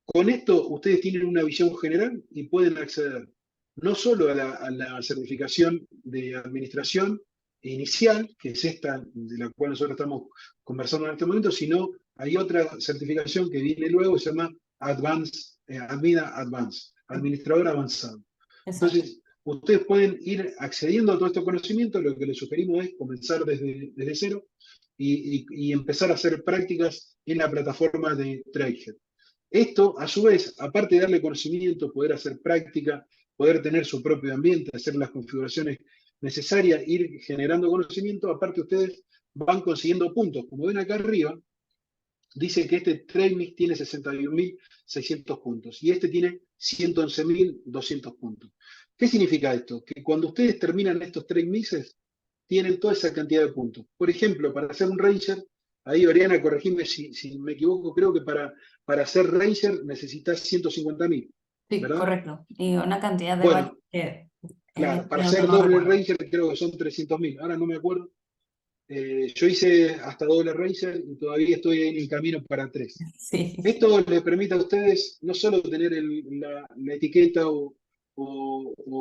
Con esto ustedes tienen una visión general y pueden acceder no solo a la certificación de administración inicial, que es esta de la cual nosotros estamos conversando en este momento, sino hay otra certificación que viene luego, se llama Admina Advanced, administrador avanzado. Exacto. Entonces, ustedes pueden ir accediendo a todo este conocimiento. Lo que les sugerimos es comenzar desde cero y empezar a hacer prácticas en la plataforma de Trailhead. Esto, a su vez, aparte de darle conocimiento, poder hacer práctica, poder tener su propio ambiente, hacer las configuraciones necesarias, ir generando conocimiento, aparte ustedes van consiguiendo puntos. Como ven acá arriba, dice que este Trailmix tiene 61.600 puntos y este tiene 111.200 puntos. ¿Qué significa esto? Que cuando ustedes terminan estos Trailmixes, tienen toda esa cantidad de puntos. Por ejemplo, para hacer un Ranger, ahí Oriana, corregime si me equivoco, creo que para ser Ranger necesitas 150.000. Sí, ¿verdad? correcto. Y una cantidad de Bueno, valles que claro, para lo que ser no doble recuerdo. racer creo que son 300.000, ahora no me acuerdo. Yo hice hasta doble racer y todavía estoy en el camino para tres. Sí. Esto les permite a ustedes no solo tener la etiqueta o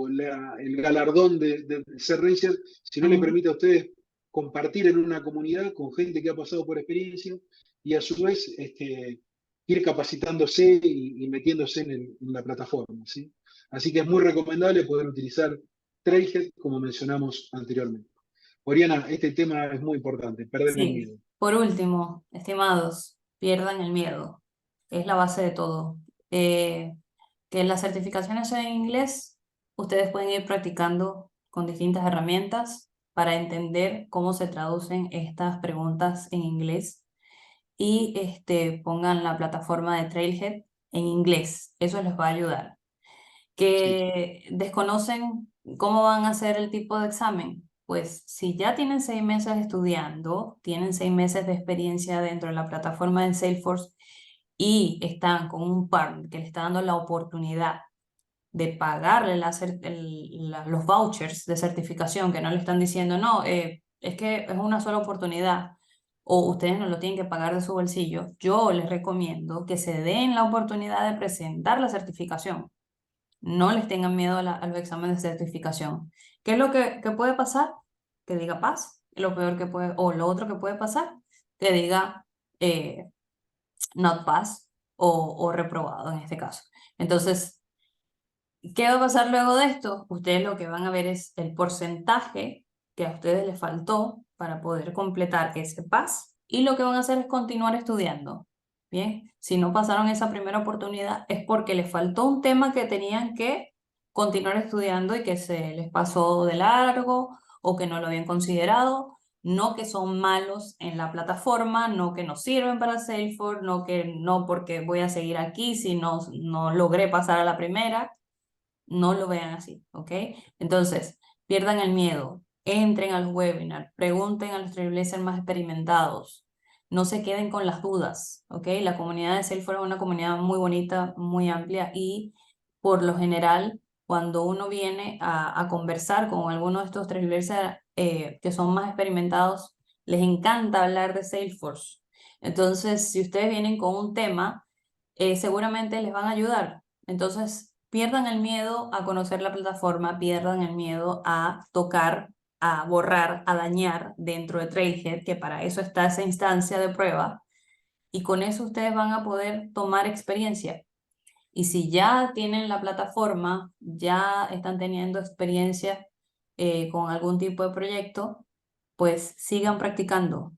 el galardón de ser racer, sino le Ujú. permite a ustedes compartir en una comunidad con gente que ha pasado por experiencia y a su vez ir capacitándose y metiéndose en la plataforma, ¿sí? Así que es muy recomendable poder utilizar Trailhead como mencionamos anteriormente. Oriana, este tema es muy importante, perder el Sí. miedo. Por último, estimados, pierdan el miedo. Es la base de todo. Eh, que las certificaciones en inglés, ustedes pueden ir practicando con distintas herramientas para entender cómo se traducen estas preguntas en inglés y pongan la plataforma de Trailhead en inglés. Eso les va a ayudar. Sí, Que desconocen cómo van a hacer el tipo de examen. Pues si ya tienen 6 meses estudiando, tienen 6 meses de experiencia dentro de la plataforma de Salesforce y están con un partner que le está dando la oportunidad de pagarle los vouchers de certificación, que no le están diciendo, no, es que es una sola oportunidad o ustedes no lo tienen que pagar de su bolsillo, yo les recomiendo que se den la oportunidad de presentar la certificación. No les tengan miedo a los exámenes de certificación. ¿Qué es lo que puede pasar? Que diga paz. Lo peor que puede, o lo otro que puede pasar, que diga eh, not pass o reprobado en este caso. Entonces, ¿qué va a pasar luego de esto? Ustedes lo que van a ver es el porcentaje que a ustedes les faltó para poder completar ese PAS y lo que van a hacer es continuar estudiando. Bien, si no pasaron esa primera oportunidad es porque les faltó un tema que tenían que continuar estudiando y que se les pasó de largo o que no lo habían considerado, no que son malos en la plataforma, no que no sirven para Salesforce, no que no porque voy a seguir aquí si no logré pasar a la primera. No lo vean así, ¿ok? Entonces, pierdan el miedo, entren a los webinars, pregunten a los trailblazers más experimentados, no se queden con las dudas, ¿ok? La comunidad de Salesforce es una comunidad muy bonita, muy amplia y por lo general, cuando uno viene a conversar con alguno de estos trailblazers que son más experimentados, les encanta hablar de Salesforce. Entonces, si ustedes vienen con un tema, seguramente les van a ayudar. Entonces, pierdan el miedo a conocer la plataforma, pierdan el miedo a tocar, a borrar, a dañar dentro de Trailhead, que para eso está esa instancia de prueba, y con eso ustedes van a poder tomar experiencia. Y si ya tienen la plataforma, ya están teniendo experiencia con algún tipo de proyecto, pues sigan practicando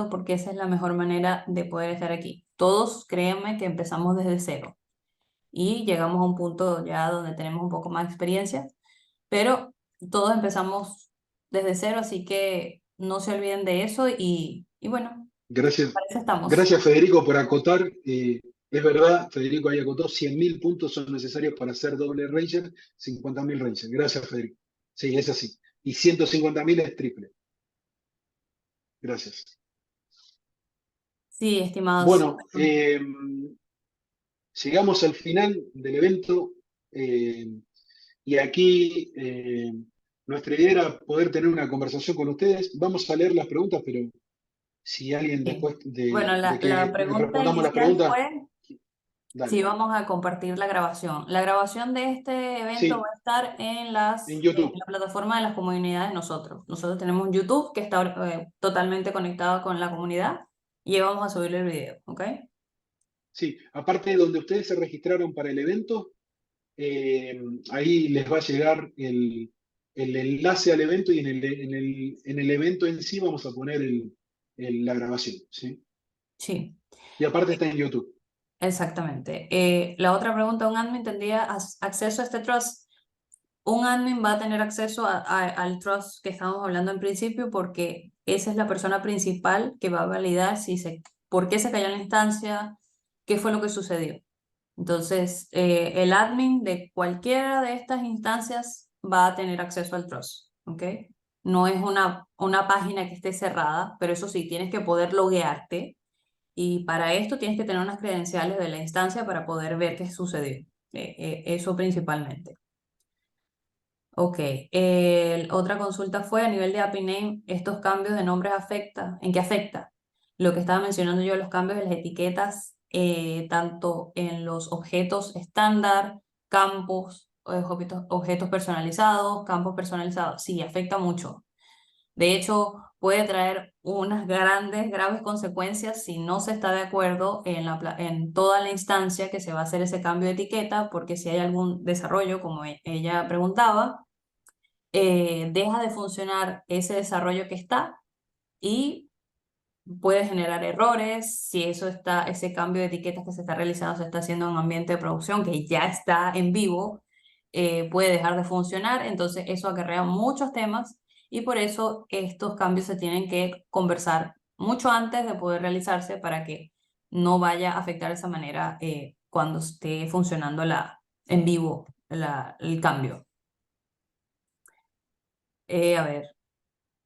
porque esa es la mejor manera de poder estar aquí. Todos, créanme que empezamos desde cero y llegamos a un punto ya donde tenemos un poco más de experiencia, pero todos empezamos desde cero, así que no se olviden de eso y bueno, gracias. para eso estamos. Gracias, Federico, por acotar. Es verdad, Federico ahí acotó, 100.000 puntos son necesarios para hacer doble racer, 50.000 racer. Gracias, Federico. Sí, es así. Y 150.000 es triple. Gracias. Sí, estimados. Bueno, llegamos al final del evento y aquí nuestra idea era poder tener una conversación con ustedes. Vamos a leer las preguntas, pero si alguien Sí. después Bueno, de la que pregunta respondamos las inicial preguntas, fue si dale. vamos a compartir la grabación. La grabación de este evento va Sí, a estar en en en YouTube. la plataforma de las comunidades nosotros. Nosotros tenemos un YouTube que está totalmente conectado con la comunidad y vamos a subir el video, ¿ok? Sí, aparte de donde ustedes se registraron para el evento, ahí les va a llegar el enlace al evento y en el evento en sí vamos a poner la grabación, ¿sí? Sí, Y aparte está en YouTube. exactamente. La otra pregunta, ¿un admin tendría acceso a este trust? Un admin va a tener acceso al trust que estábamos hablando en principio porque esa es la persona principal que va a validar por qué se cayó la instancia, qué fue lo que sucedió. Entonces, el admin de cualquiera de estas instancias va a tener acceso al trust, ¿ok? No es una página que esté cerrada, pero eso sí, tienes que poder loguearte y para esto tienes que tener unas credenciales de la instancia para poder ver qué sucedió. eso principalmente. Ok, otra consulta fue a nivel de API Name, ¿estos cambios de nombres ¿en qué afecta? Lo que estaba mencionando yo, los cambios de las etiquetas, tanto en los objetos estándar, campos, objetos personalizados, campos personalizados, sí, afecta mucho. De hecho, puede traer unas graves consecuencias si no se está de acuerdo en toda la instancia que se va a hacer ese cambio de etiqueta, porque si hay algún desarrollo, como ella preguntaba, deja de funcionar ese desarrollo que está y puede generar errores. Si ese cambio de etiquetas que se está realizando se está haciendo en un ambiente de producción que ya está en vivo, puede dejar de funcionar. Entonces eso acarrea muchos temas y por eso estos cambios se tienen que conversar mucho antes de poder realizarse para que no vaya a afectar de esa manera cuando esté funcionando en vivo el cambio. A ver,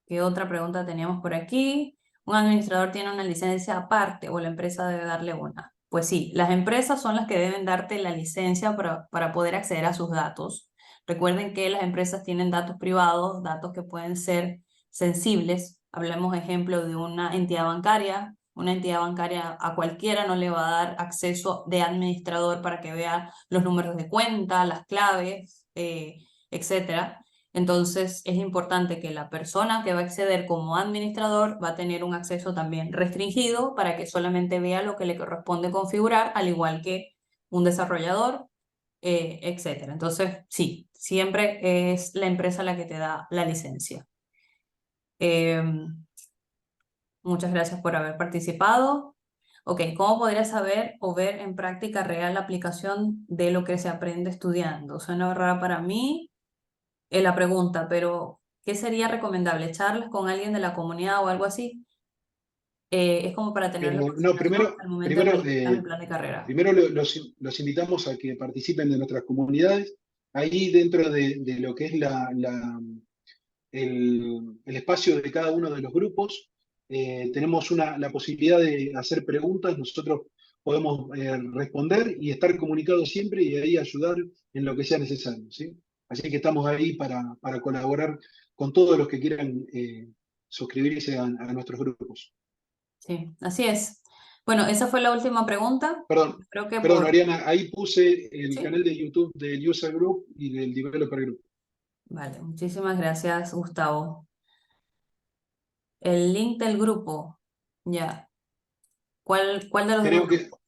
¿qué otra pregunta teníamos por aquí? ¿Un administrador tiene una licencia aparte o la empresa debe darle una? Pues sí, las empresas son las que deben darte la licencia para poder acceder a sus datos. Recuerden que las empresas tienen datos privados, datos que pueden ser sensibles. Hablemos, ejemplo, de una entidad bancaria. Una entidad bancaria a cualquiera no le va a dar acceso de administrador para que vea los números de cuenta, las claves, etcétera. Entonces es importante que la persona que va a acceder como administrador va a tener un acceso también restringido para que solamente vea lo que le corresponde configurar, al igual que un desarrollador, etcétera. Entonces, sí, siempre es la empresa la que te da la licencia. Muchas gracias por haber participado. Ok, ¿cómo podría saber o ver en práctica real la aplicación de lo que se aprende estudiando? Suena rara para mí la pregunta, pero ¿qué sería recomendable? ¿Charlas con alguien de la comunidad o algo así? Es como para tener la No, aproximación al momento de primero, realizar el plan de carrera. primero los invitamos a que participen de nuestras comunidades. Ahí dentro de lo que es el espacio de cada uno de los grupos, tenemos la posibilidad de hacer preguntas, nosotros podemos responder y estar comunicados siempre y ahí ayudar en lo que sea necesario, ¿sí? Así que estamos ahí para colaborar con todos los que quieran suscribirse a nuestros grupos. Sí, así es. Bueno, esa fue la última pregunta. Perdón, Creo que perdón, Ariana, ahí puse el Sí. canal de YouTube del User Group y del Developer Group. Vale, muchísimas gracias, Gustavo. El link del grupo, ya. ¿Cuál de los dos Creo que, grupos?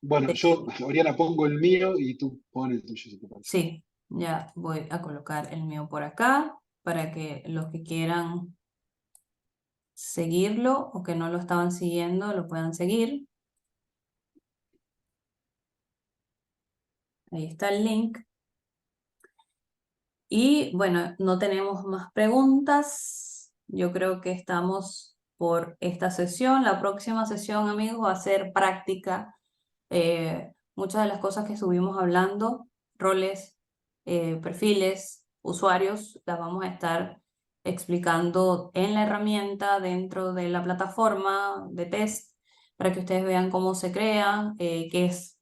bueno, yo, Oriana, pongo el mío y tú pones el tuyo, si te parece. Sí, ya voy a colocar el mío por acá para que los que quieran seguirlo o que no lo estaban siguiendo lo puedan seguir. Ahí está el link. Y bueno, no tenemos más preguntas. Yo creo que estamos por esta sesión. La próxima sesión, amigos, va a ser práctica. Muchas de las cosas que estuvimos hablando, roles, perfiles, usuarios, las vamos a estar explicando en la herramienta dentro de la plataforma de test para que ustedes vean cómo se crea, qué es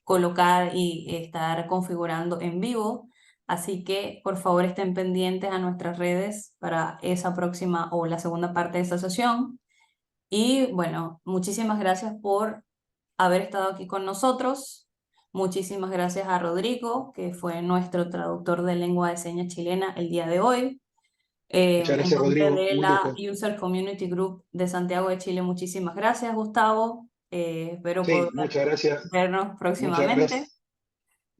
colocar y estar configurando en vivo. Así que por favor estén pendientes a nuestras redes para esa próxima o la segunda parte de esta sesión. Y bueno, muchísimas gracias por haber estado aquí con nosotros. Muchísimas gracias a Rodrigo, que fue nuestro traductor de lengua de señas chilena el día de hoy. Muchas En gracias, nombre Rodrigo. de Un la lujo. User Community Group de Santiago de Chile, muchísimas gracias, Gustavo. Espero Sí, poder muchas gracias. vernos Muchas próximamente. gracias.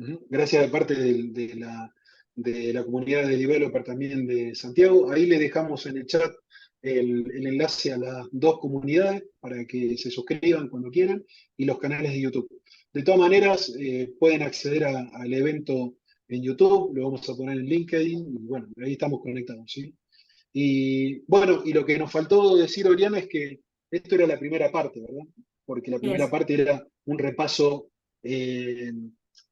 Ujú. Gracias de parte de la comunidad de developer también de Santiago. Ahí le dejamos en el chat el enlace a las dos comunidades para que se suscriban cuando quieran y los canales de YouTube. De todas maneras, pueden acceder al evento en YouTube, lo vamos a poner en LinkedIn y bueno, ahí estamos conectados, ¿sí? Y bueno, y lo que nos faltó decir, Oriana, es que esto era la primera parte, ¿verdad? Porque la primera Yes. parte era un repaso eh,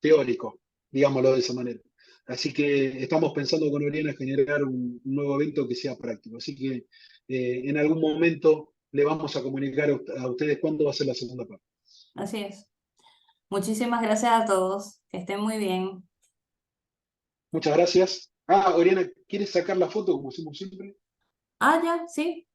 teórico, digámoslo de esa manera. Así que estamos pensando con Oriana generar un nuevo evento que sea práctico. Así que en algún momento le vamos a comunicar a ustedes cuándo va a ser la segunda parte. Así es. Muchísimas gracias a todos. Que estén muy bien. Muchas gracias. Ah, Oriana, ¿quieres sacar la foto como hacemos siempre? Ah, ya, sí.